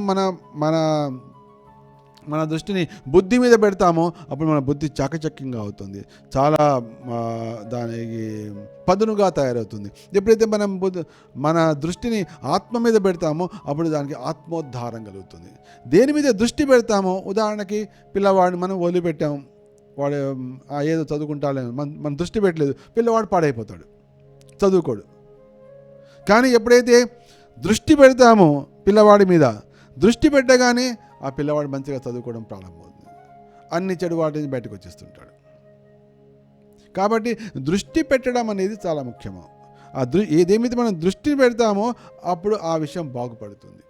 మన దృష్టిని బుద్ధి మీద పెడతామో అప్పుడు మన బుద్ధి చాకచక్యంగా అవుతుంది, చాలా దానికి పదునుగా తయారవుతుంది. ఎప్పుడైతే మన దృష్టిని ఆత్మ మీద పెడతామో అప్పుడు దానికి ఆత్మోద్ధారం కలుగుతుంది. దేని మీద దృష్టి పెడతామో, ఉదాహరణకి పిల్లవాడిని మనం వదిలిపెట్టాము, వాడు ఏదో చదువుకుంటాడే, మన దృష్టి పెట్టలేదు, పిల్లవాడు పాడైపోతాడు, చదువుకోడు. కానీ ఎప్పుడైతే దృష్టి పెడతామో పిల్లవాడి మీద, దృష్టి పెట్టగానే ఆ పిల్లవాడు మంచిగా చదువుకోవడం ప్రారంభమవుతుంది, అన్ని చెడు వాటిని బయటకు వచ్చేస్తుంటాడు. కాబట్టి దృష్టి పెట్టడం అనేది చాలా ముఖ్యము. ఏదేమైతే మనం దృష్టిని పెడతామో అప్పుడు ఆ విషయం బాగుపడుతుంది.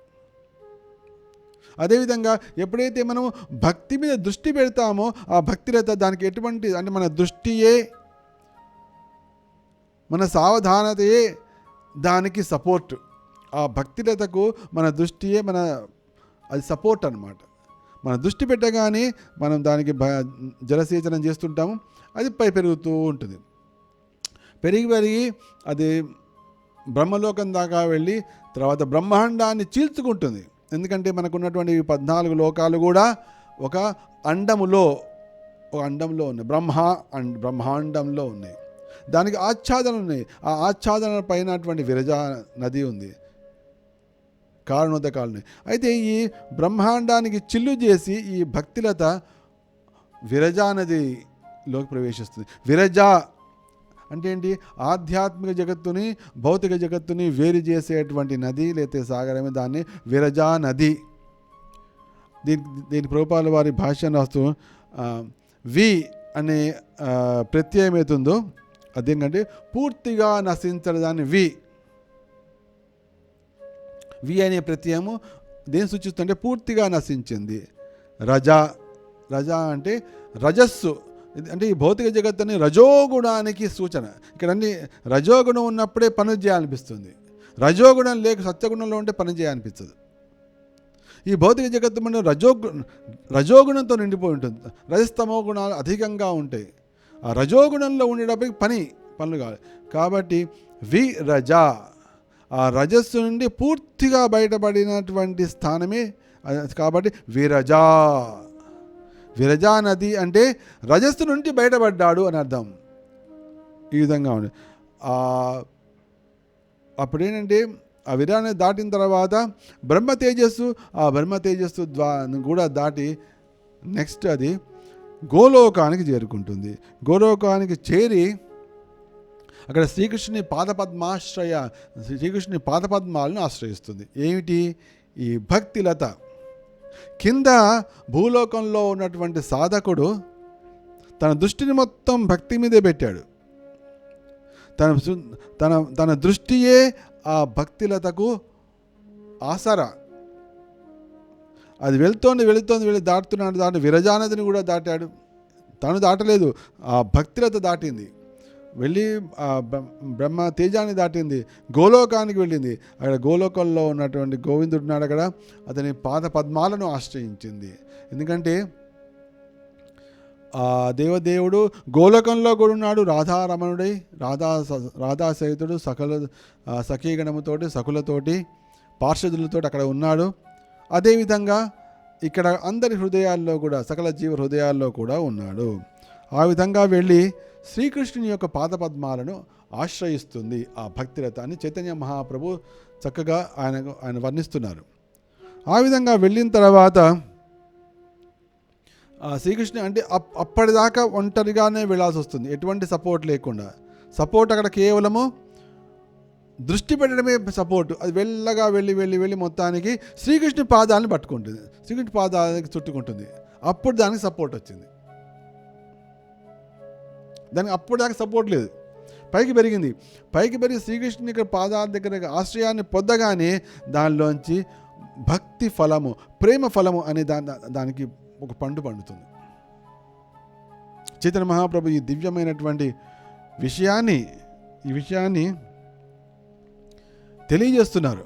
అదేవిధంగా ఎప్పుడైతే మనం భక్తి మీద దృష్టి పెడతామో ఆ భక్తిలత దానికి ఎటువంటి అంటే మన దృష్టియే, మన సావధానతయే దానికి సపోర్ట్. ఆ భక్తిలతకు మన దృష్టియే అది సపోర్ట్ అన్నమాట. మన దృష్టి పెట్టగానే మనం దానికి జలసేచనం చేస్తుంటాము, అది పెరుగుతూ ఉంటుంది. పెరిగి అది బ్రహ్మలోకం దాకా వెళ్ళి తర్వాత బ్రహ్మాండాన్ని చీల్చుకుంటుంది. ఎందుకంటే మనకు ఉన్నటువంటి 14 లోకాలు కూడా ఒక అండంలో ఉన్నాయి, బ్రహ్మాండంలో ఉన్నాయి. దానికి ఆచ్ఛాదనలు ఉన్నాయి. ఆ ఆచ్ఛాదన పైన అటువంటి విరజా నది ఉంది, కారణోదకాలని. అయితే ఈ బ్రహ్మాండానికి చిల్లు చేసి ఈ భక్తిలత విరజా నదిలోకి ప్రవేశిస్తుంది. విరజా అంటే ఏంటి? ఆధ్యాత్మిక జగత్తుని భౌతిక జగత్తుని వేరు చేసేటువంటి నది లేతే సాగరమే, దాన్ని విరజా నది. దీని ప్రభుపాదుల వారి భాష్యం రాస్తూ వి అనే ప్రత్యయం అవుతుందో అదేంటంటే పూర్తిగా నశించడం. దాన్ని వి అనే ప్రత్యయము దేని సూచిస్తుంటే పూర్తిగా నశించింది. రజ అంటే రజస్సు, అంటే ఈ భౌతిక జగత్తుని రజోగుణానికి సూచన. ఇక్కడ అన్ని రజోగుణం ఉన్నప్పుడే పనులు చేయాలనిపిస్తుంది, రజోగుణం లేక సత్యగుణంలో ఉంటే పని చేయాలనిపించదు. ఈ భౌతిక జగత్తు మన రజోగుణంతో నిండిపోయి ఉంటుంది. రజస్తమో గుణాలు అధికంగా ఉంటాయి. ఆ రజోగుణంలో ఉండేటప్పటికి పనులు కావాలి. కాబట్టి విరజ, ఆ రజస్సు నుండి పూర్తిగా బయటపడినటువంటి స్థానమే కాబట్టి విరజా నది అంటే రజస్సు నుండి బయటపడ్డాడు అని అర్థం. ఈ విధంగా ఉంది. అప్పుడేంటంటే ఆ విరాన్ని దాటిన తర్వాత బ్రహ్మ తేజస్సు, ఆ బ్రహ్మ తేజస్సు కూడా దాటి నెక్స్ట్ అది గోలోకానికి చేరుకుంటుంది. గోలోకానికి చేరి అక్కడ శ్రీకృష్ణుని పాదపద్మాలను ఆశ్రయిస్తుంది. ఏమిటి? ఈ భక్తిలత. కింద భూలోకంలో ఉన్నటువంటి సాధకుడు తన దృష్టిని మొత్తం భక్తి మీదే పెట్టాడు. తన దృష్టియే ఆ భక్తిలతకు ఆసరా. అది వెళ్ళి దాటుతున్నాడు. విరజానదిని కూడా దాటాడు. తను దాటలేదు, ఆ భక్తిలత దాటింది. వెళ్ళి ఆ బ్రహ్మ తేజాన్ని దాటింది, గోలోకానికి వెళ్ళింది. అక్కడ గోలోకంలో ఉన్నటువంటి గోవిందుడు ఉన్నాడు, అక్కడ అతని పాద పద్మాలను ఆశ్రయించింది. ఎందుకంటే ఆ దేవదేవుడు గోలోకంలో కూడా ఉన్నాడు, రాధారమణుడై, రాధా సహితుడు సఖీగణముతోటి, సఖులతోటి, పార్షదులతోటి అక్కడ ఉన్నాడు. అదేవిధంగా ఇక్కడ అందరి హృదయాల్లో కూడా, సకల జీవ హృదయాల్లో కూడా ఉన్నాడు. ఆ విధంగా వెళ్ళి శ్రీకృష్ణుని యొక్క పాదపద్మాలను ఆశ్రయిస్తుంది ఆ భక్తిరత అని చైతన్య మహాప్రభు చక్కగా ఆయన వర్ణిస్తున్నారు. ఆ విధంగా వెళ్ళిన తర్వాత శ్రీకృష్ణ అంటే అప్పటిదాకా ఒంటరిగానే వెళ్ళాల్సి వస్తుంది, ఎటువంటి సపోర్ట్ లేకుండా. సపోర్ట్ అక్కడ కేవలము దృష్టి పెట్టడమే సపోర్టు. అది వెళ్ళి మొత్తానికి శ్రీకృష్ణుని పాదాలను పట్టుకుంటుంది, శ్రీకృష్ణుని పాదాలకి చుట్టుకుంటుంది. అప్పుడు దానికి సపోర్ట్ వచ్చింది. దానికి అప్పుడు దాకా సపోర్ట్ లేదు, పైకి పెరిగింది. శ్రీకృష్ణుని ఇక్కడ పాదాల దగ్గర ఆశ్రయాన్ని పొందగానే దానిలోంచి భక్తి ఫలము, ప్రేమ ఫలము అనే దానికి ఒక పండు పండుతుంది. చైతన్య మహాప్రభు ఈ దివ్యమైనటువంటి ఈ విషయాన్ని తెలియజేస్తున్నారు.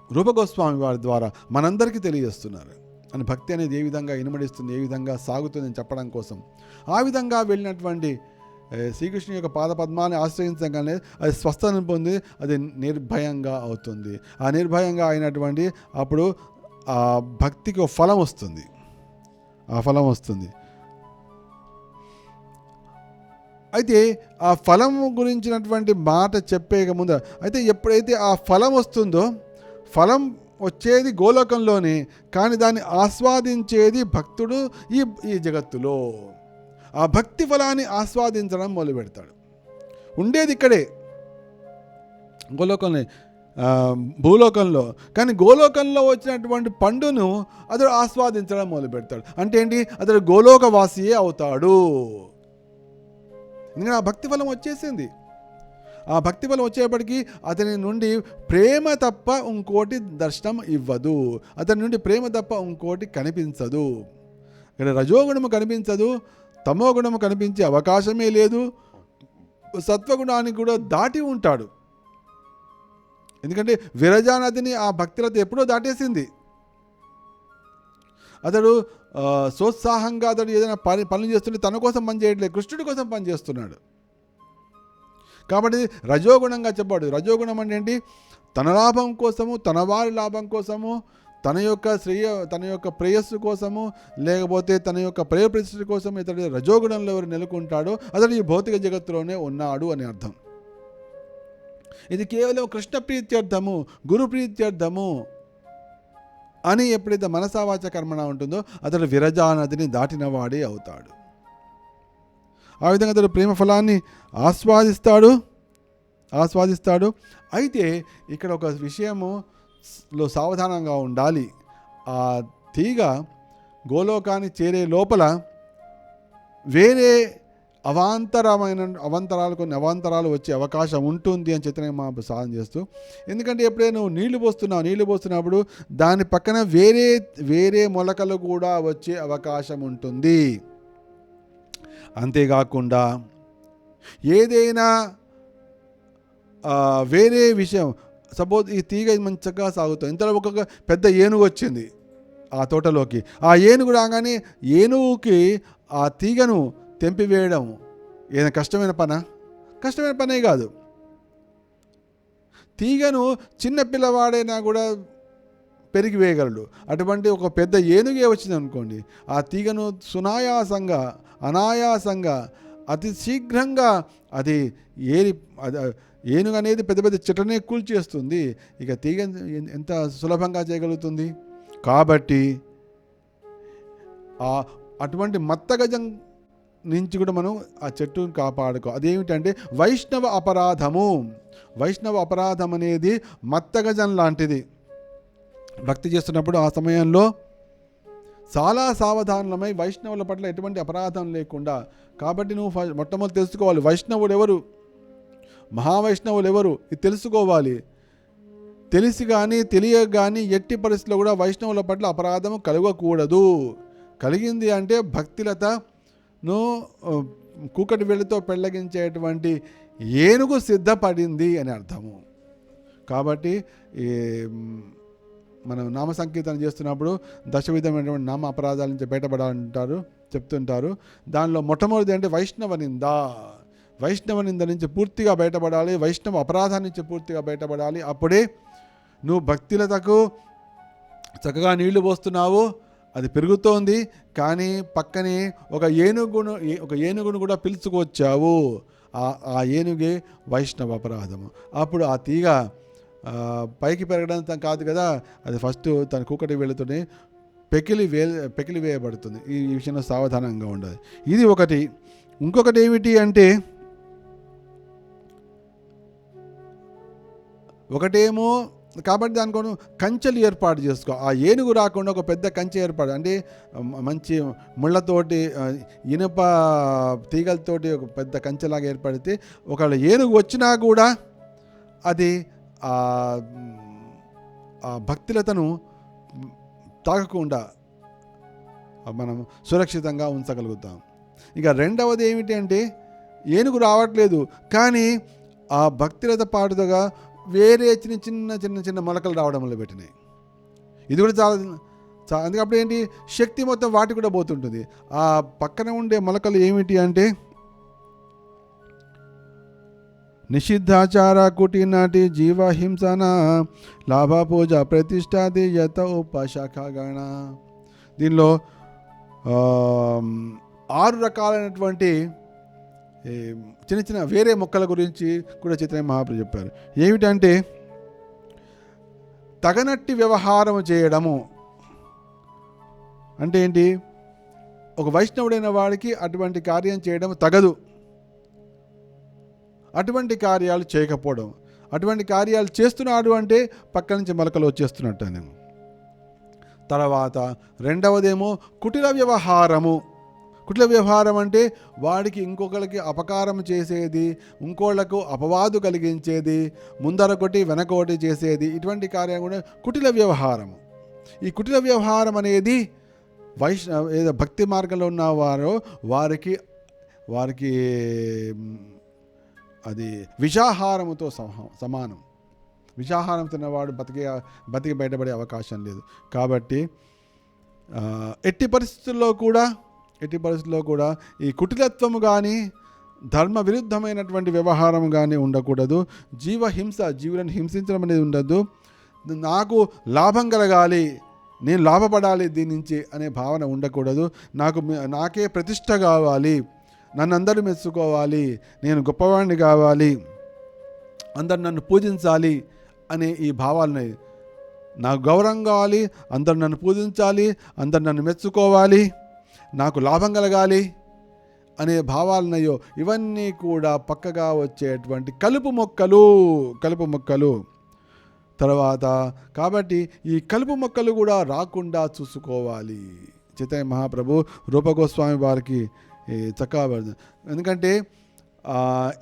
రూపగోస్వామి వారి ద్వారా మనందరికీ తెలియజేస్తున్నారు. అని భక్తి అనేది ఏ విధంగా ఇనుమడిస్తుంది, ఏ విధంగా సాగుతుందని చెప్పడం కోసం. ఆ విధంగా వెళ్ళినటువంటి శ్రీకృష్ణుని యొక్క పాదపద్మాన్ని ఆశ్రయించగానే అది స్వస్థతను పొంది అది నిర్భయంగా అవుతుంది. ఆ నిర్భయంగా అయినటువంటి అప్పుడు ఆ భక్తికి ఒక ఫలం వస్తుంది. అయితే ఆ ఫలము గురించినటువంటి మాట చెప్పే ముందు అయితే ఎప్పుడైతే ఆ ఫలం వస్తుందో, ఫలం వచ్చేది గోలోకంలోనే, కానీ దాన్ని ఆస్వాదించేది భక్తుడు ఈ జగత్తులో. ఆ భక్తి ఫలాన్ని ఆస్వాదించడం మొదలు పెడతాడు. ఉండేది ఇక్కడే భూలోకంలో, కానీ గోలోకంలో వచ్చినటువంటి పండును అతడు ఆస్వాదించడం మొదలు పెడతాడు. అంటే ఏంటి? అతడు గోలోకవాసియే అవుతాడు. ఎందుకంటే ఆ భక్తి ఫలం వచ్చేసింది. ఆ భక్తి ఫలం వచ్చేప్పటికీ అతని నుండి ప్రేమ తప్ప ఇంకోటి దర్శనం ఇవ్వదు, అతని నుండి ప్రేమ తప్ప ఇంకోటి కనిపించదు. ఇక్కడ రజోగుణము కనిపించదు, తమో గుణము కనిపించే అవకాశమే లేదు. సత్వగుణానికి కూడా దాటి ఉంటాడు. ఎందుకంటే విరజానదిని ఆ భక్తులతో ఎప్పుడో దాటేసింది. అతడు సోత్సాహంగా అతడు ఏదైనా పనులు చేస్తుంటే తన కోసం పని చేయట్లేదు, కృష్ణుడి కోసం పని చేస్తున్నాడు. కాబట్టి రజోగుణంగా చెప్పాడు. రజోగుణం అంటే ఏంటి? తన లాభం కోసము, తన వారి లాభం కోసము, తన యొక్క ప్రేయస్సు కోసము, లేకపోతే తన యొక్క ప్రేయ ప్రతిష్ఠ కోసం ఇతడు రజోగుణంలో ఎవరు నెలకొంటాడో అతడు ఈ భౌతిక జగత్తులోనే ఉన్నాడు అని అర్థం. ఇది కేవలం కృష్ణ ప్రీత్యర్థము, గురు ప్రీత్యర్థము అని ఎప్పుడైతే మనసావాచ కర్మణ ఉంటుందో అతడు విరజానదిని దాటినవాడే అవుతాడు. ఆ విధంగా అతడు ప్రేమ ఫలాన్ని ఆస్వాదిస్తాడు. అయితే ఇక్కడ ఒక విషయములో సావధానంగా ఉండాలి. ఆ తీగ గోలోకాన్ని చేరే లోపల వేరే కొన్ని అవాంతరాలు వచ్చే అవకాశం ఉంటుంది అని చైతన్య మహాప్రభు సాధన చేస్తూ. ఎందుకంటే ఎప్పుడైనా నువ్వు నీళ్లు పోస్తున్నప్పుడు దాని పక్కన వేరే మొలకలు కూడా వచ్చే అవకాశం ఉంటుంది. అంతేకాకుండా ఏదైనా వేరే విషయం, సపోజ్ ఈ తీగ మంచిగా సాగుతుంది, ఇంతలో ఒక పెద్ద ఏనుగు వచ్చింది ఆ తోటలోకి. ఆ ఏనుగు రాగానే ఏనుగుకి ఆ తీగను తెంపివేయడం ఏదైనా కష్టమైన పనే కాదు. తీగను చిన్న పిల్లవాడైనా కూడా పెరిగివేయగలడు. అటువంటి ఒక పెద్ద ఏనుగే వచ్చింది అనుకోండి, ఆ తీగను సునాయాసంగా అనాయాసంగా అతి శీఘ్రంగా అది ఏనుగు అనేది పెద్ద పెద్ద చెట్లనే కూల్చేస్తుంది. ఇక తీగ ఎంత సులభంగా చేయగలుగుతుంది. కాబట్టి అటువంటి మత్తగజం నుంచి కూడా మనం ఆ చెట్టుని కాపాడుకో. అదేమిటంటే వైష్ణవ అపరాధము. వైష్ణవ అపరాధం అనేది మత్తగజం లాంటిది. భక్తి చేస్తున్నప్పుడు ఆ సమయంలో చాలా సావధానమై వైష్ణవుల పట్ల ఎటువంటి అపరాధం లేకుండా. కాబట్టి నువ్వు మొట్టమొదటి తెలుసుకోవాలి వైష్ణవుడు ఎవరు, మహావైష్ణవులు ఎవరు, ఇది తెలుసుకోవాలి. తెలిసి కానీ తెలియక కానీ ఎట్టి పరిస్థితుల్లో కూడా వైష్ణవుల పట్ల అపరాధం కలగకూడదు. కలిగింది అంటే భక్తిలతను కూకటి వేళ్ళతో పెళ్ళగించేటువంటి ఏనుగు సిద్ధపడింది అని అర్థము. కాబట్టి మనం నామ సంకీర్తన చేస్తున్నప్పుడు దశవిధమైనటువంటి నామ అపరాధాల నుంచి బయటపడాలంటారు, చెప్తుంటారు. దానిలో మొట్టమొదటి అంటే వైష్ణవ నింద. వైష్ణవ నింద నుంచి పూర్తిగా బయటపడాలి, వైష్ణవ అపరాధం నుంచి పూర్తిగా బయటపడాలి. అప్పుడే నువ్వు భక్తిలతకు చక్కగా నీళ్లు పోస్తున్నావు, అది పెరుగుతోంది. కానీ పక్కనే ఒక ఏనుగును కూడా పిలుచుకొచ్చావు. ఆ ఏనుగే వైష్ణవ అపరాధము. అప్పుడు ఆ తీగ పైకి పెరగడం కాదు కదా, అది ఫస్ట్ తన కూకటి వేళ్ళతోనే పెకిలి వేయబడుతుంది. ఈ విషయంలో సావధానంగా ఉండాలి. ఇది ఒకటి. ఇంకొకటి ఏమిటి అంటే, ఒకటేమో కాబట్టి దానికోసం కంచెలు ఏర్పాటు చేసుకో. ఆ ఏనుగు రాకుండా ఒక పెద్ద కంచె ఏర్పాటు, అంటే మంచి ముళ్ళతోటి ఇనుప తీగలతోటి ఒక పెద్ద కంచెలాగా ఏర్పడితే ఒకవేళ ఏనుగు వచ్చినా కూడా అది ఆ భక్తులతను తాకకుండా మనం సురక్షితంగా ఉంచగలుగుతాం. ఇక రెండవది ఏమిటి అంటే, ఏనుగు రావట్లేదు కానీ ఆ భక్తులత పాటుగా వేరే చిన్న చిన్న చిన్న మొలకలు రావడం వల్ల పెట్టినాయి. ఇది కూడా చాలా అందుకప్పుడు ఏంటి, శక్తి మొత్తం వాటి కూడా పోతుంటుంది. ఆ పక్కన ఉండే మొలకలు ఏమిటి అంటే, నిషిద్ధాచార కుటినాటి జీవహింసన లాభ పూజ ప్రతిష్టాది యత ఉపశాఖగణ. దీనిలో 6 రకాలైనటువంటి చిన్న చిన్న వేరే మొక్కల గురించి కూడా చైతన్య మహాప్రభు చెప్పారు. ఏమిటంటే, తగనట్టి వ్యవహారం చేయడము అంటే ఏంటి, ఒక వైష్ణవుడైన వాడికి అటువంటి కార్యం చేయడం తగదు. అటువంటి కార్యాలు చేయకపోవడం, అటువంటి కార్యాలు చేస్తున్నాడు అంటే పక్క నుంచి మొలకలు వచ్చేస్తున్నట్టు అని. తర్వాత రెండవదేమో కుటిల వ్యవహారము. కుటిల వ్యవహారం అంటే వాడికి ఇంకొకరికి అపకారం చేసేది, ఇంకోళ్లకు అపవాదు కలిగించేది, ముందరొకటి వెనకొకటి చేసేది, ఇటువంటి కార్యం కూడా కుటిల వ్యవహారము. ఈ కుటిల వ్యవహారం అనేది ఏదో భక్తి మార్గంలో ఉన్నవారో వారికి అది విషాహారముతో సమానం. విషాహారం తిన్నవాడు బతికి బయటపడే అవకాశం లేదు. కాబట్టి ఎట్టి పరిస్థితుల్లో కూడా ఈ కుటిలత్వము కానీ ధర్మ విరుద్ధమైనటువంటి వ్యవహారం కానీ ఉండకూడదు. జీవులను హింసించడం అనేది ఉండదు. నాకు లాభం కలగాలి, నేను లాభపడాలి దీని నుంచి అనే భావన ఉండకూడదు. నాకే ప్రతిష్ట కావాలి, నన్ను అందరూ మెచ్చుకోవాలి, నేను గొప్పవాడిని కావాలి, అందరు నన్ను పూజించాలి అనే ఈ భావాలని, నాకు గౌరవం కావాలి, అందరు నన్ను పూజించాలి, అందరు నన్ను మెచ్చుకోవాలి, నాకు లాభం కలగాలి అనే భావాలనయో ఇవన్నీ కూడా పక్కగా వచ్చేటువంటి కలుపు మొక్కలు. తర్వాత కాబట్టి ఈ కలుపు మొక్కలు కూడా రాకుండా చూసుకోవాలి. చైతన్య మహాప్రభు రూపగోస్వామి వారికి చక్కగా, ఎందుకంటే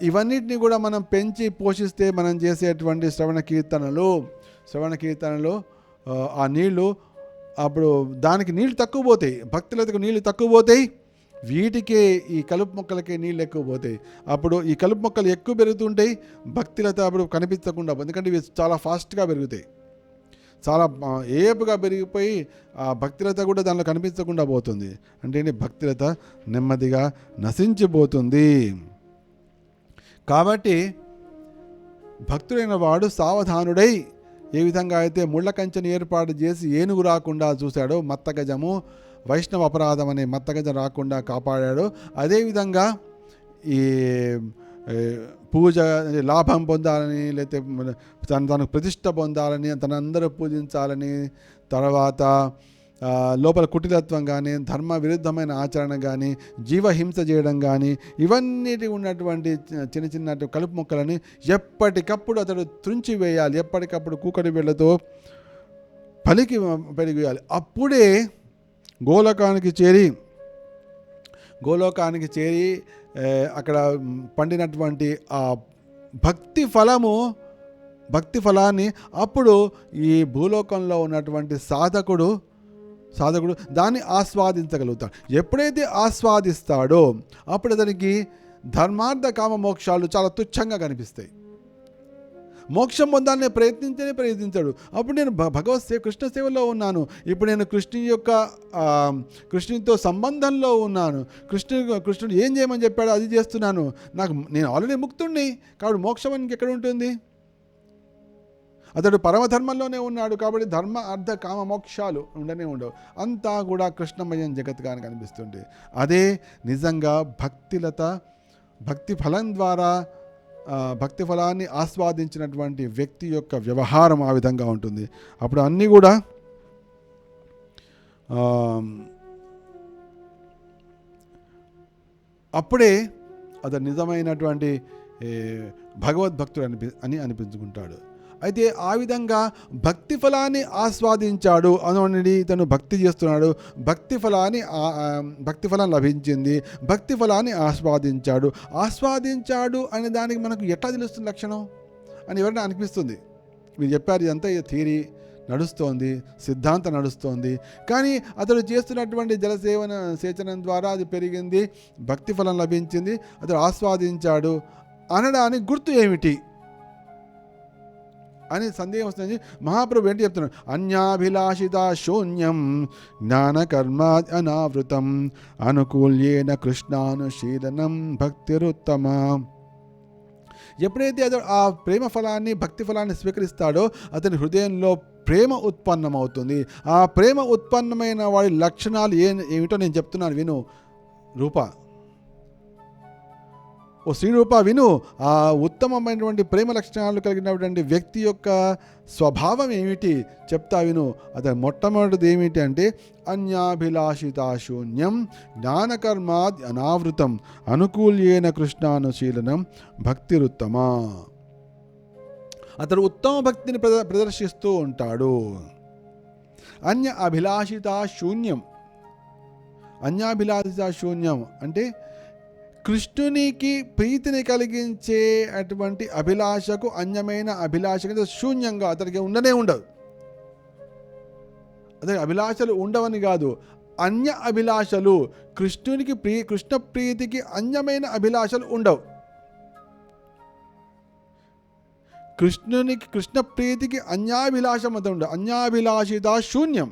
ఇవన్నిటిని కూడా మనం పెంచి పోషిస్తే మనం చేసేటువంటి శ్రవణ కీర్తనలు ఆ నీళ్లు, అప్పుడు దానికి నీళ్ళు తక్కువ పోతాయి, భక్తులకు నీళ్ళు తక్కువ పోతాయి, వీటికే ఈ కలుపు మొక్కలకే నీళ్ళు ఎక్కువ పోతాయి. అప్పుడు ఈ కలుపు మొక్కలు ఎక్కువ పెరుగుతుంటాయి, భక్తులతో అప్పుడు కనిపించకుండా, ఎందుకంటే ఇవి చాలా ఫాస్ట్గా పెరుగుతాయి, చాలా ఏపుగా పెరిగిపోయి ఆ భక్తిలత కూడా దానిలో కనిపించకుండా పోతుంది. అంటే భక్తిలత నెమ్మదిగా నశించిపోతుంది. కాబట్టి భక్తుడైన వాడు సావధానుడై ఏ విధంగా అయితే ముళ్ళ కంచెని ఏర్పాటు చేసి ఏనుగు రాకుండా చూశాడో, మత్తగజము వైష్ణవ అపరాధం అనే మత్తగజం రాకుండా కాపాడాడో, అదేవిధంగా ఈ పూజ లాభం పొందాలని, లేకపోతే తనకు ప్రతిష్ట పొందాలని, తనందరూ పూజించాలని, తర్వాత లోపల కుటిలత్వం కానీ, ధర్మ విరుద్ధమైన ఆచరణ కానీ, జీవహింస చేయడం కానీ, ఇవన్నిటి ఉన్నటువంటి చిన్న చిన్న కలుపు మొక్కలని ఎప్పటికప్పుడు అతడు త్రుంచి వేయాలి. ఎప్పటికప్పుడు కూకటి వేళ్లతో పెరిగి వేయాలి. అప్పుడే గోలోకానికి చేరి అక్కడ పండినటువంటి ఆ భక్తి ఫలాన్ని అప్పుడు ఈ భూలోకంలో ఉన్నటువంటి సాధకుడు దాన్ని ఆస్వాదించగలుగుతాడు. ఎప్పుడైతే ఆస్వాదిస్తాడో అప్పుడు అతనికి ధర్మార్థ కామ మోక్షాలు చాలా తుచ్చంగా కనిపిస్తాయి. మోక్షం పొందాలని ప్రయత్నించాడు. అప్పుడు నేను కృష్ణ సేవలో ఉన్నాను, ఇప్పుడు నేను కృష్ణునితో సంబంధంలో ఉన్నాను, కృష్ణుడు ఏం చేయమని చెప్పాడో అది చేస్తున్నాను, నేను ఆల్రెడీ ముక్తుణ్ణి, కాబట్టి మోక్షం ఇంకెక్కడ ఉంటుంది? అతడు పరమధర్మంలోనే ఉన్నాడు కాబట్టి ధర్మ అర్థ కామ మోక్షాలు ఉండవు. అంతా కూడా కృష్ణమయం జగత్తుగా కనిపిస్తుంది. అదే నిజంగా భక్తి ఫలం ద్వారా భక్తి ఫలాన్ని ఆస్వాదించినటువంటి వ్యక్తి యొక్క వ్యవహారం ఆ విధంగా ఉంటుంది. అప్పుడు అన్నీ కూడా అప్పుడే అతను నిజమైనటువంటి భగవద్భక్తుడు అని అనిపించుకుంటాడు. అయితే ఆ విధంగా భక్తి ఫలాన్ని ఆస్వాదించాడు అనేది ఇతను భక్తి చేస్తున్నాడు, భక్తి ఫలం లభించింది, భక్తి ఫలాన్ని ఆస్వాదించాడు అనే దానికి మనకు ఎట్లా తెలుస్తుంది లక్షణం అని ఎవరైనా అనిపిస్తుంది. మీరు చెప్పారు ఇదంతా థియరీ నడుస్తోంది, సిద్ధాంతం నడుస్తోంది, కానీ అతడు చేస్తున్నటువంటి సేచనం ద్వారా అది పెరిగింది, భక్తి ఫలం లభించింది, అతడు ఆస్వాదించాడు అనడానికి గుర్తు ఏమిటి అని సందేహం వస్తుంది. మహాప్రభు ఏంటి చెప్తున్నాడు? అన్యాభిలాషిత శూన్యం జ్ఞానకర్మ అనావృతం అనుకూల్యేన కృష్ణానుశీలనం భక్తిరుత్తమ. ఎప్పుడైతే అతడు ఆ ప్రేమ ఫలాన్ని భక్తి ఫలాన్ని స్వీకరిస్తాడో అతని హృదయంలో ప్రేమ ఉత్పన్నమవుతుంది. ఆ ప్రేమ ఉత్పన్నమైన వాడి లక్షణాలు ఏమిటో నేను చెప్తున్నాను, విను రూప. ఓ శ్రీరూప విను. ఆ ఉత్తమమైనటువంటి ప్రేమ లక్షణాలు కలిగినటువంటి వ్యక్తి యొక్క స్వభావం ఏమిటి చెప్తా విను. అతను మొట్టమొదటిది ఏమిటి అంటే అన్యాభిలాషిత శూన్యం జ్ఞానకర్మాద్ అనావృతం అనుకూల్యేన కృష్ణానుశీలనం భక్తిరుత్తమా. అతడు ఉత్తమ భక్తిని ప్రదర్శిస్తూ ఉంటాడు. అన్యాభిలాషిత శూన్యం అంటే కృష్ణునికి ప్రీతిని కలిగించే అటువంటి అభిలాషకు అన్యమైన అభిలాష శూన్యంగా అతనికి ఉండదు. అదే అభిలాషలు ఉండవని కాదు, అన్య అభిలాషలు కృష్ణ ప్రీతికి అన్యమైన అభిలాషలు ఉండవు. కృష్ణ ప్రీతికి అన్యాభిలాషం అంత ఉండదు. అన్యాభిలాషిత శూన్యం.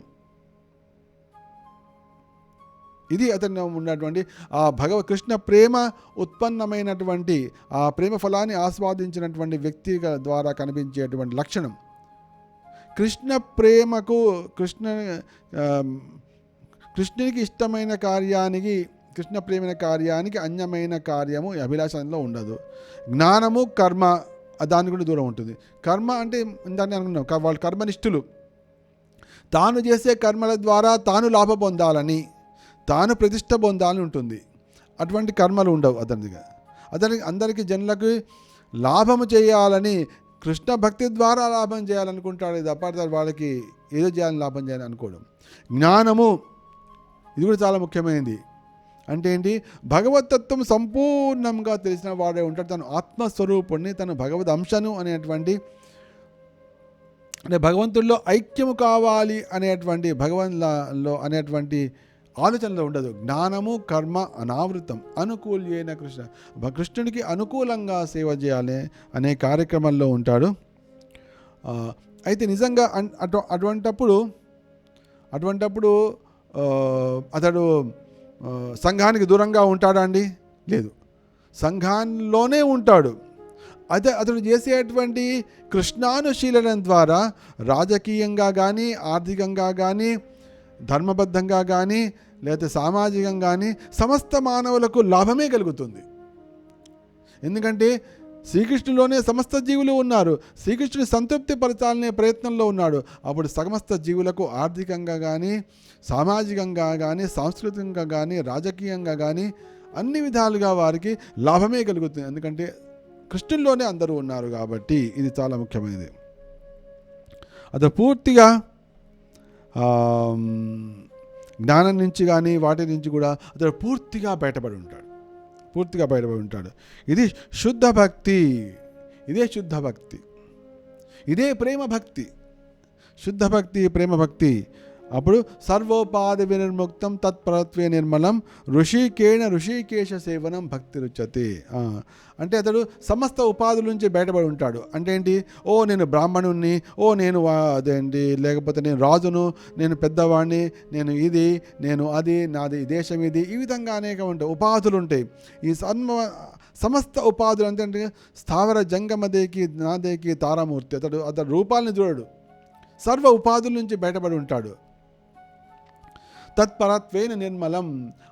ఇది అతను ఉన్నటువంటి ఆ కృష్ణ ప్రేమ ఉత్పన్నమైనటువంటి ఆ ప్రేమ ఫలాన్ని ఆస్వాదించినటువంటి వ్యక్తి ద్వారా కనిపించేటువంటి లక్షణం. కృష్ణునికి ఇష్టమైన కార్యానికి కృష్ణ ప్రేమైన కార్యానికి అన్యమైన కార్యము అభిలాషంలో ఉండదు. జ్ఞానము కర్మ దాని కూడా దూరం ఉంటుంది. కర్మ అంటే దాన్ని అనుకున్నాం, వాళ్ళు కర్మనిష్ఠులు. తాను చేసే కర్మల ద్వారా తాను లాభ పొందాలని, తాను ప్రతిష్ట పొందాలని ఉంటుంది. అటువంటి కర్మలు ఉండవు అందరికీ జనులకు లాభము చేయాలని, కృష్ణ భక్తి ద్వారా లాభం చేయాలనుకుంటాడు తప్ప వాళ్ళకి ఏదో చేయాలని లాభం చేయాలని అనుకోవడం. జ్ఞానము ఇది కూడా చాలా ముఖ్యమైనది. అంటే ఏంటి? భగవతత్వం సంపూర్ణంగా తెలిసిన వాడే ఉంటాడు. తను ఆత్మస్వరూపుణ్ణి, తను భగవద్ అంశను అనేటువంటి అంటే భగవంతుల్లో ఐక్యము కావాలి అనేటువంటి భగవంతులో అనేటువంటి ఆలోచనలో ఉండదు. జ్ఞానము కర్మ అనావృతం అనుకూల్యేన కృష్ణుడికి అనుకూలంగా సేవ చేయాలి అనే కార్యక్రమంలో ఉంటాడు. అయితే నిజంగా అటువంటప్పుడు అతడు సంఘానికి దూరంగా ఉంటాడా అండి? లేదు, సంఘాల్లోనే ఉంటాడు. అతడు చేసేటువంటి కృష్ణానుశీలన ద్వారా రాజకీయంగా కానీ, ఆర్థికంగా కానీ, ధర్మబద్ధంగా కానీ, లేదా సామాజికంగా కానీ సమస్త మానవులకు లాభమే కలుగుతుంది. ఎందుకంటే శ్రీకృష్ణులోనే సమస్త జీవులు ఉన్నారు. శ్రీకృష్ణుని సంతృప్తి పరచాలనే ప్రయత్నంలో ఉన్నాడు. అప్పుడు సమస్త జీవులకు ఆర్థికంగా కానీ, సామాజికంగా కానీ, సాంస్కృతికంగా కానీ, రాజకీయంగా కానీ అన్ని విధాలుగా వారికి లాభమే కలుగుతుంది. ఎందుకంటే కృష్ణుల్లోనే అందరూ ఉన్నారు కాబట్టి ఇది చాలా ముఖ్యమైనది. అతను పూర్తిగా జ్ఞానం నుంచి కానీ వాటి నుంచి కూడా అతడు పూర్తిగా బయటపడి ఉంటాడు. ఇది శుద్ధ భక్తి. ఇదే శుద్ధ భక్తి, ఇదే ప్రేమ భక్తి. శుద్ధ భక్తి, ప్రేమ భక్తి. అప్పుడు సర్వోపాధి వినిర్ముక్తం తత్పరత్వే నిర్మలం ఋషికేశ సేవనం భక్తి రుచ్యతే. అంటే అతడు సమస్త ఉపాధుల నుంచి బయటపడి ఉంటాడు. అంటే ఏంటి? నేను బ్రాహ్మణుణ్ణి, అదేంటి, లేకపోతే నేను రాజును, నేను పెద్దవాడిని, నేను అది, నాది దేశం ఇది, ఈ విధంగా అనేక ఉంటాయి, ఉపాధులు ఉంటాయి. ఈ సమస్త ఉపాధులు అంటే స్థావర జంగమదేకి నాదేకి తారామూర్తి. అతడు రూపాలని చూడడు, సర్వ ఉపాధుల నుంచి బయటపడి ఉంటాడు. తత్పరత్వేన నిర్మలం.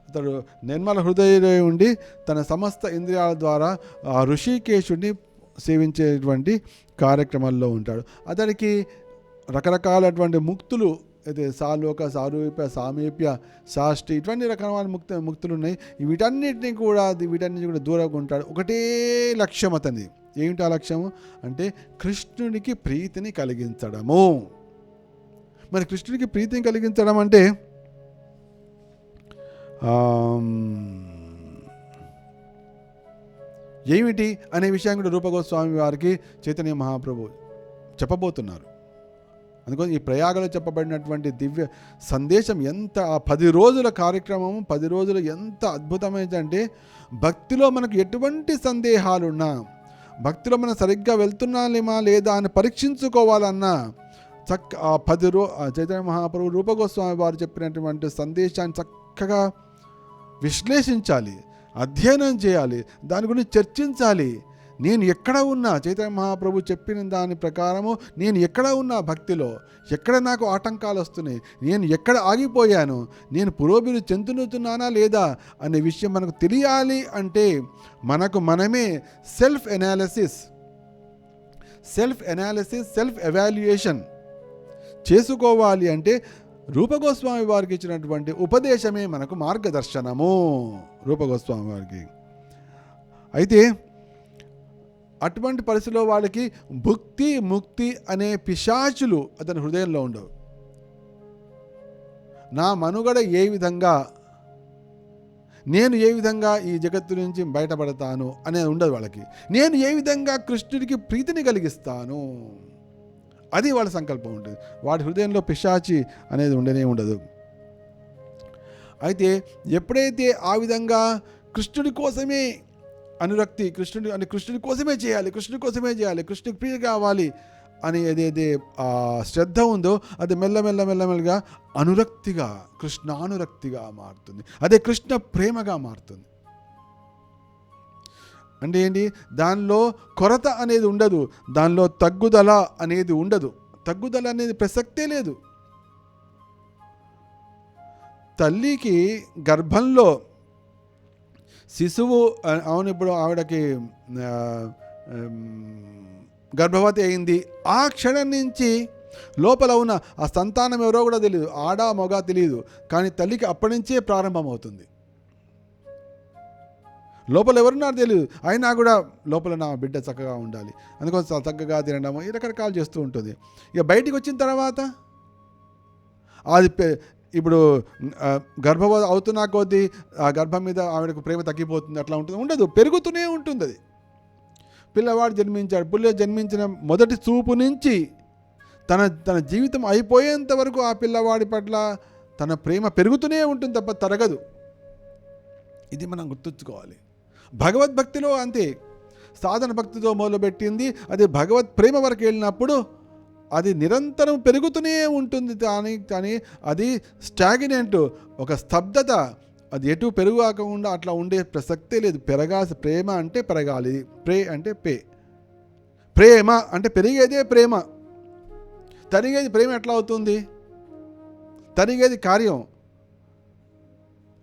అతడు నిర్మల హృదయుడై ఉండి తన సమస్త ఇంద్రియాల ద్వారా ఆ ఋషికేశుడిని సేవించేటువంటి కార్యక్రమాల్లో ఉంటాడు. అతడికి రకరకాలటువంటి ముక్తులు అయితే సాలోక, సారూప్య, సామీప్య, శాస్త్రి, ఇటువంటి రకమైన ముక్తులు ఉన్నాయి. వీటన్నిటిని కూడా దూరంగా ఉంటాడు. ఒకటే లక్ష్యం అతనిది. ఏమిటి ఆ లక్ష్యము అంటే కృష్ణునికి ప్రీతిని కలిగించడము. మరి కృష్ణునికి ప్రీతిని కలిగించడం అంటే ఏమిటి అనే విషయం కూడా రూపగోస్వామి వారికి చైతన్య మహాప్రభు చెప్పబోతున్నారు. అందుకని ఈ ప్రయాగలో చెప్పబడినటువంటి దివ్య సందేశం ఎంత, ఆ 10 రోజుల కార్యక్రమం 10 రోజులు ఎంత అద్భుతమైందంటే, భక్తిలో మనకు ఎటువంటి సందేహాలున్నా, భక్తిలో మనం సరిగ్గా వెళ్తున్నామా లేదా అని పరీక్షించుకోవాలన్నా ఆ 10 చైతన్య మహాప్రభు రూపగోస్వామి వారు చెప్పినటువంటి సందేశాన్ని చక్కగా విశ్లేషించాలి, అధ్యయనం చేయాలి, దాని గురించి చర్చించాలి. నేను ఎక్కడ ఉన్నా, చైతన్య మహాప్రభు చెప్పిన దాని ప్రకారము నేను ఎక్కడ ఉన్నా, భక్తిలో ఎక్కడ నాకు ఆటంకాలు వస్తున్నాయి, నేను ఎక్కడ ఆగిపోయాను, నేను పురోభివృద్ధి చెందుతున్నానా లేదా అనే విషయం మనకు తెలియాలి. అంటే మనకు మనమే సెల్ఫ్ ఎనాలిసిస్, సెల్ఫ్ ఎవాల్యుయేషన్ చేసుకోవాలి. అంటే రూపగోస్వామి వారికి ఇచ్చినటువంటి ఉపదేశమే మనకు మార్గదర్శనము. రూపగోస్వామి వారికి అయితే అటువంటి పరిస్థితిలో వాళ్ళకి భుక్తి ముక్తి అనే పిశాచులు అతని హృదయంలో ఉండవు. నా మనుగడ ఏ విధంగా, నేను ఏ విధంగా ఈ జగత్తు నుంచి బయటపడతాను అనేది ఉండదు వాళ్ళకి. నేను ఏ విధంగా కృష్ణుడికి ప్రీతిని కలిగిస్తాను, అది వాళ్ళ సంకల్పం ఉంటుంది. వాడి హృదయంలో పిశాచి అనేది ఉండనే ఉండదు. అయితే ఎప్పుడైతే ఆ విధంగా కృష్ణుడి కోసమే అనురక్తి, కృష్ణుడి కోసమే చేయాలి, కృష్ణుడికి ప్రియ కావాలి అని ఏదైతే శ్రద్ధ ఉందో అది మెల్లమెల్లగా అనురక్తిగా, కృష్ణానురక్తిగా మారుతుంది. అదే కృష్ణ ప్రేమగా మారుతుంది. అంటే ఏంటి? దానిలో కొరత అనేది ఉండదు, దానిలో తగ్గుదల అనేది ఉండదు. తగ్గుదల అనేది ప్రసక్తే లేదు. తల్లికి గర్భంలో శిశువు, ఇప్పుడు ఆవిడకి గర్భవతి అయింది, ఆ క్షణం నుంచి లోపల ఉన్న ఆ సంతానం ఎవరో కూడా తెలియదు, ఆడ మగ తెలియదు, కానీ తల్లికి అప్పటి నుంచే ప్రారంభమవుతుంది. లోపల ఎవరున్నారు తెలియదు, అయినా కూడా లోపల నా బిడ్డ చక్కగా ఉండాలి, అందుకోసం చక్కగా తినడం, ఈ రకరకాలు చేస్తూ ఉంటుంది. ఇక బయటికి వచ్చిన తర్వాత అది ఇప్పుడు గర్భవతి అవుతున్నా కొద్దీ ఆ గర్భం మీద ఆవిడకు ప్రేమ తగ్గిపోతుంది, అట్లా ఉంటుంది, ఉండదు, పెరుగుతూనే ఉంటుంది. అది పిల్లవాడు జన్మించిన మొదటి చూపు నుంచి తన జీవితం అయిపోయేంత వరకు ఆ పిల్లవాడి పట్ల తన ప్రేమ పెరుగుతూనే ఉంటుంది తప్ప తరగదు. ఇది మనం గుర్తుంచుకోవాలి. భగవద్భక్తిలో అంతే. సాధన భక్తితో మొదలుపెట్టింది, అది భగవత్ ప్రేమ వరకు వెళ్ళినప్పుడు అది నిరంతరం పెరుగుతూనే ఉంటుంది. కానీ అది స్టాగ్నెంట్, ఒక స్తబ్దత, అది ఎటు పెరుగాకుండా అట్లా ఉండే ప్రసక్తే లేదు. ప్రేమ అంటే పెరగాలి, ప్రే అంటే పే, ప్రేమ అంటే పెరిగేదే ప్రేమ. తరిగేది ప్రేమ ఎట్లా అవుతుంది? తరిగేది కార్యం,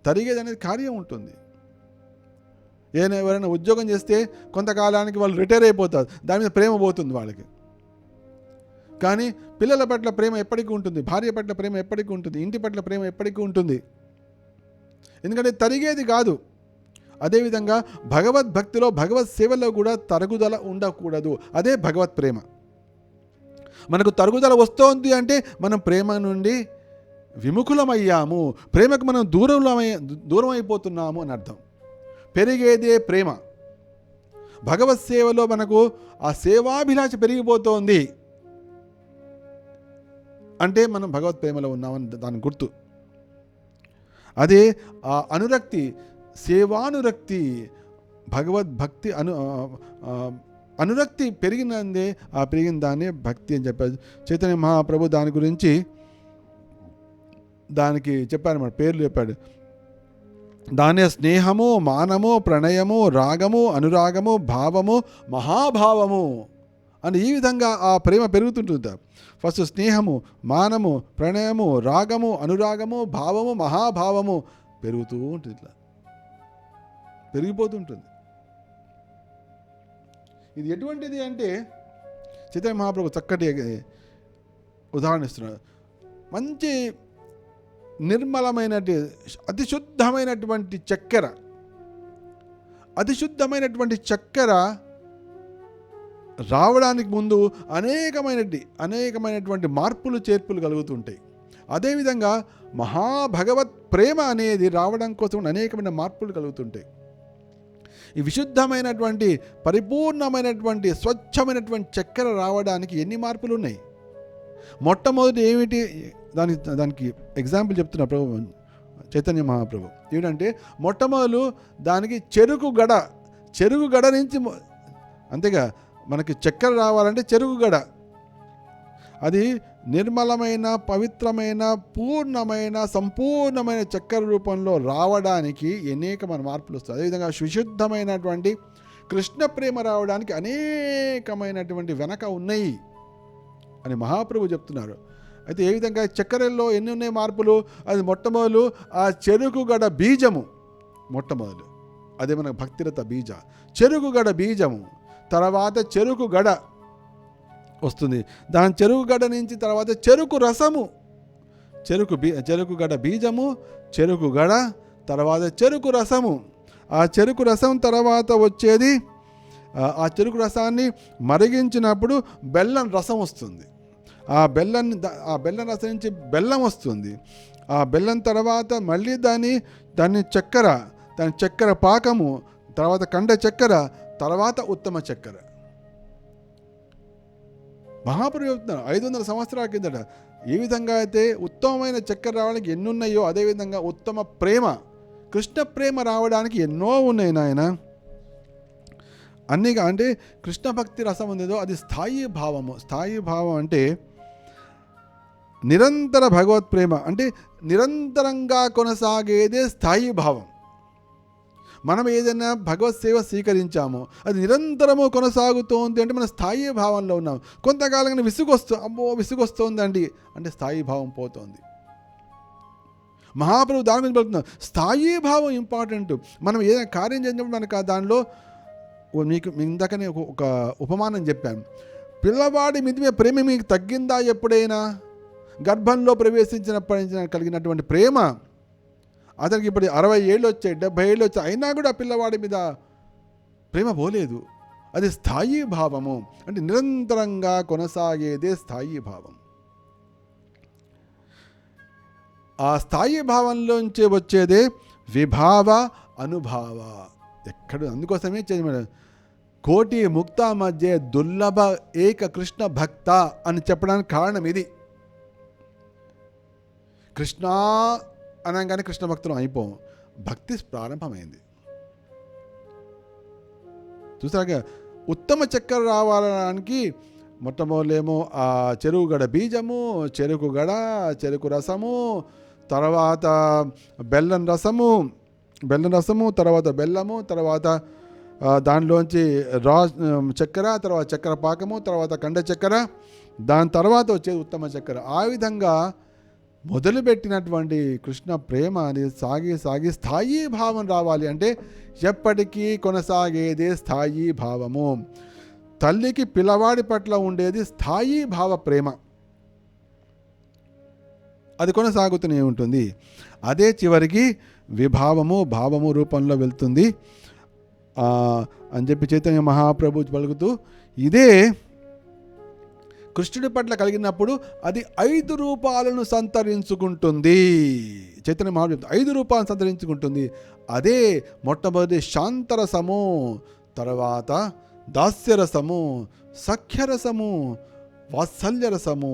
తరిగేది అనేది కార్యం ఉంటుంది. ఎవరైనా ఉద్యోగం చేస్తే కొంతకాలానికి వాళ్ళు రిటైర్ అయిపోతారు, దాని మీద ప్రేమ పోతుంది వాళ్ళకి. కానీ పిల్లల పట్ల ప్రేమ ఎప్పటికీ ఉంటుంది, భార్య పట్ల ప్రేమ ఎప్పటికీ ఉంటుంది, ఇంటి పట్ల ప్రేమ ఎప్పటికీ ఉంటుంది. ఎందుకంటే తరిగేది కాదు. అదేవిధంగా భగవద్భక్తిలో, భగవత్ సేవలో కూడా తరుగుదల ఉండకూడదు. అదే భగవత్ ప్రేమ. మనకు తరుగుదల వస్తోంది అంటే మనం ప్రేమ నుండి విముఖులమయ్యాము, ప్రేమకు మనం దూరం అయిపోతున్నాము అని అర్థం. పెరిగేదే ప్రేమ. భగవత్ సేవలో మనకు ఆ సేవాభిలాష పెరిగిపోతోంది అంటే మనం భగవత్ ప్రేమలో ఉన్నామని దాని గుర్తు. అదే ఆ అనురక్తి, సేవానురక్తి, భగవద్భక్తి అనురక్తి పెరిగినందే, ఆ పెరిగిన దాన్నే భక్తి అని చెప్పారు చైతన్య మహాప్రభు. దాని గురించి దానికి చెప్పారన్నమాట, పేర్లు చెప్పాడు. దాని స్నేహము, మానము, ప్రణయము, రాగము, అనురాగము, భావము, మహాభావము అని ఈ విధంగా ఆ ప్రేమ పెరుగుతుంటుంది. ఫస్ట్ స్నేహము, మానము, ప్రణయము, రాగము, అనురాగము, భావము, మహాభావము పెరుగుతూ ఉంటుంది. ఇట్లా పెరిగిపోతుంటుంది. ఇది ఎటువంటిది అంటే చైతన్య మహాప్రభు చక్కటి ఉదాహరణ ఇస్తున్నాడు. మంచి నిర్మలమైనటువంటి, అతిశుద్ధమైనటువంటి చక్కెర, అతిశుద్ధమైనటువంటి చక్కెర రావడానికి ముందు అనేకమైనటువంటి మార్పులు చేర్పులు కలుగుతుంటాయి. అదేవిధంగా మహాభగవత్ ప్రేమ అనేది రావడం కోసం అనేకమైన మార్పులు కలుగుతుంటాయి. ఈ విశుద్ధమైనటువంటి, పరిపూర్ణమైనటువంటి, స్వచ్ఛమైనటువంటి చక్కెర రావడానికి ఎన్ని మార్పులు ఉన్నాయి? మొట్టమొదటి ఏమిటి? దానికి ఎగ్జాంపుల్ చెప్తున్నా ప్రభు చైతన్య మహాప్రభు. ఏమిటంటే మొట్టమొదలు దానికి చెరుకు గడ నుంచి, అంతేగా మనకి చక్కెర రావాలంటే చెరుకు గడ, అది నిర్మలమైన, పవిత్రమైన, పూర్ణమైన, సంపూర్ణమైన చక్కెర రూపంలో రావడానికి అనేకమైన మార్పులు వస్తాయి. అదేవిధంగా విశుద్ధమైనటువంటి కృష్ణ ప్రేమ రావడానికి అనేకమైనటువంటి వెనక ఉన్నాయి అని మహాప్రభు చెప్తున్నారు. అయితే ఏ విధంగా చక్కెరలో ఎన్ని ఉన్నాయి మార్పులు? అది మొట్టమొదలు ఆ చెరుకుగడ బీజము, మొట్టమొదలు అదే మనకు భక్తిరత బీజ, చెరుకుగడ బీజము, తర్వాత చెరుకు గడ వస్తుంది. దాని చెరుకు గడ నుంచి తర్వాత చెరుకు రసము, చెరుకు గడ బీజము, చెరుకు గడ, తర్వాత చెరుకు రసము. ఆ చెరుకు రసం తర్వాత వచ్చేది, ఆ చెరుకు రసాన్ని మరిగించినప్పుడు బెల్లం రసం వస్తుంది. ఆ బెల్లం రసం నుంచి బెల్లం వస్తుంది. ఆ బెల్లం తర్వాత మళ్ళీ దాని చక్కెర పాకము, తర్వాత కండ చక్కెర, తర్వాత ఉత్తమ చక్కెర. మహాప్రభు చెప్తున్నారు 500 సంవత్సరాల కిందట ఏ విధంగా అయితే ఉత్తమమైన చక్కెర రావడానికి ఎన్నున్నాయో, అదేవిధంగా ఉత్తమ ప్రేమ, కృష్ణ ప్రేమ రావడానికి ఎన్నో ఉన్నాయి నాయన. అన్నీగా అంటే కృష్ణ భక్తి రసం ఉందేదో అది స్థాయి భావము. స్థాయి భావం అంటే నిరంతర భగవత్ ప్రేమ, అంటే నిరంతరంగా కొనసాగేదే స్థాయి భావం. మనం ఏదైనా భగవత్ సేవ స్వీకరించామో అది నిరంతరము కొనసాగుతోంది అంటే మన స్థాయి భావంలో ఉన్నాం. కొంతకాలంగా విసుగొస్తోందండి అంటే స్థాయి భావం పోతోంది. మహాప్రభు దాని గురించి పలుకుతున్నాం, స్థాయి భావం ఇంపార్టెంట్. మనం ఏదైనా కార్యం చేసినప్పుడు మనకు దానిలో మీకు ఇందాకనే ఒక ఉపమానం చెప్పాను. పిల్లవాడి మీద ప్రేమ మీకు తగ్గిందా? ఎప్పుడైనా గర్భంలో ప్రవేశించినప్పటి నుంచి కలిగినటువంటి ప్రేమ అతనికి ఇప్పుడు 60 ఏళ్ళు వచ్చాయి, 70 ఏళ్ళు వచ్చాయి, అయినా కూడా పిల్లవాడి మీద ప్రేమ పోలేదు. అది స్థాయి భావము, అంటే నిరంతరంగా కొనసాగేదే స్థాయి భావం. ఆ స్థాయి భావంలోంచి వచ్చేదే విభావ అనుభావ. అందుకోసమే కోటి ముక్త మధ్య దుర్లభ ఏక కృష్ణ భక్త అని చెప్పడానికి కారణం ఇది. కృష్ణ అనగానే కృష్ణ భక్తులు అయిపోం, భక్తి ప్రారంభమైంది. చూసాక ఉత్తమ చక్కెర రావడానికి మొట్టమొదలేమో ఆ చెరుకు గడ బీజము, చెరుకు గడ, చెరుకు రసము, తర్వాత బెల్లం రసము, తర్వాత బెల్లము, తర్వాత దానిలోంచి చక్కెర, తర్వాత చక్కెర పాకము, తర్వాత కండ చక్కెర, దాని తర్వాత వచ్చేది ఉత్తమ చక్కెర. ఆ విధంగా మొదలుపెట్టినటువంటి కృష్ణ ప్రేమ అనేది సాగి సాగి స్థాయి భావం రావాలి. అంటే ఎప్పటికీ కొనసాగేదే స్థాయి భావము. తల్లికి పిల్లవాడి పట్ల ఉండేది స్థాయి భావ ప్రేమ, అది కొనసాగుతూనే ఉంటుంది. అదే చివరికి విభావము భావము రూపంలో వెళ్తుంది అని చెప్పి చైతన్య మహాప్రభు పలుకుతూ, ఇదే కృష్ణుడి పట్ల కలిగినప్పుడు అది 5 రూపాలను సంతరించుకుంటుంది. చైతన్య మహాప్రభు 5 రూపాలను సంతరించుకుంటుంది. అదే మొట్టమొదటి శాంతరసము, తర్వాత దాస్యరసము, సఖ్యరసము, వాత్సల్యరసము,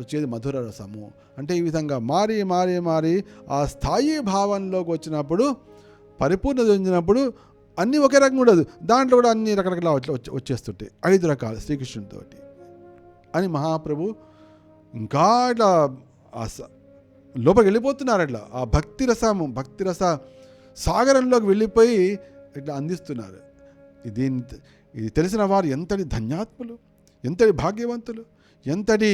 వచ్చేది మధుర రసము. అంటే ఈ విధంగా మారి మారి మారి ఆ స్థాయి భావంలోకి వచ్చినప్పుడు, పరిపూర్ణత చెందినప్పుడు అన్నీ ఒకే రకంగా ఉండదు, దాంట్లో కూడా అన్ని రకరకాల వచ్చేస్తుంటాయి. 5 రకాలు శ్రీకృష్ణుడితోటి అని మహాప్రభు ఇంకా ఇట్లా లోపలికి వెళ్ళిపోతున్నారు. అట్లా ఆ భక్తిరస సాగరంలోకి వెళ్ళిపోయి ఇట్లా అందిస్తున్నారు. ఇది తెలిసిన వారు ఎంతటి ధన్యాత్ములు, ఎంతటి భాగ్యవంతులు, ఎంతటి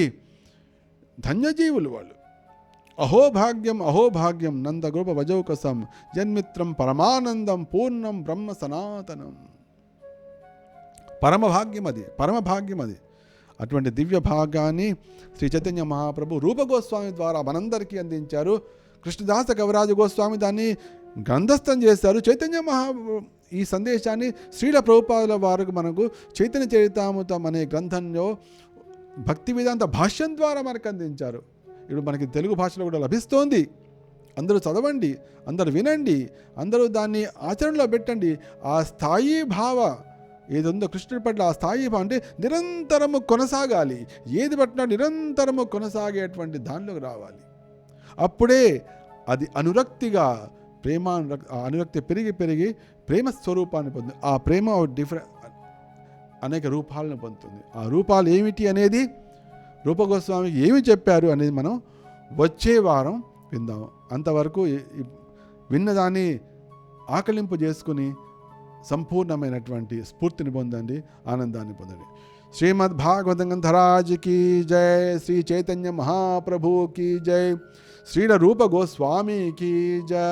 ధన్యజీవులు వాళ్ళు. అహోభాగ్యం నందగోప వజౌకసం జన్మిత్రం పరమానందం పూర్ణం బ్రహ్మ సనాతనం. పరమభాగ్యం అది. అటువంటి దివ్య భాగాన్ని శ్రీ చైతన్య మహాప్రభు రూపగోస్వామి ద్వారా మనందరికీ అందించారు. కృష్ణదాస కవిరాజు గోస్వామి దాన్ని గ్రంథస్థం చేశారు. చైతన్య మహాప్రభు ఈ సందేశాన్ని శ్రీల ప్రభుపాదుల వారికి మనకు చైతన్య చరితామృతం అనే గ్రంథంలో భక్తి వేదాంత భాష్యం ద్వారా మనకు అందించారు. ఇప్పుడు మనకి తెలుగు భాషలో కూడా లభిస్తోంది. అందరూ చదవండి, అందరూ వినండి, అందరూ దాన్ని ఆచరణలో పెట్టండి. ఆ స్థాయి భావ ఏది ఉందో కృష్ణుడి పట్ల, ఆ స్థాయి భావం అంటే నిరంతరము కొనసాగాలి. ఏది పట్టినా నిరంతరము కొనసాగేటువంటి దానిలోకి రావాలి. అప్పుడే అది అనురక్తిగా అనురక్తి పెరిగి ప్రేమ స్వరూపాన్ని పొందుతుంది. ఆ ప్రేమ అనేక రూపాలను పొందుతుంది. ఆ రూపాలు ఏమిటి అనేది, రూపగోస్వామి ఏమి చెప్పారు అనేది మనం వచ్చే వారం విందాం. అంతవరకు విన్నదాన్ని ఆకలింపు చేసుకుని సంపూర్ణమైనటువంటి స్ఫూర్తిని పొందండి, ఆనందాన్ని పొందండి. శ్రీమద్ భాగవతం గ్రంథరాజుకి జై, శ్రీ చైతన్య మహాప్రభుకి జై, శ్రీల రూప గోస్వామికి జై.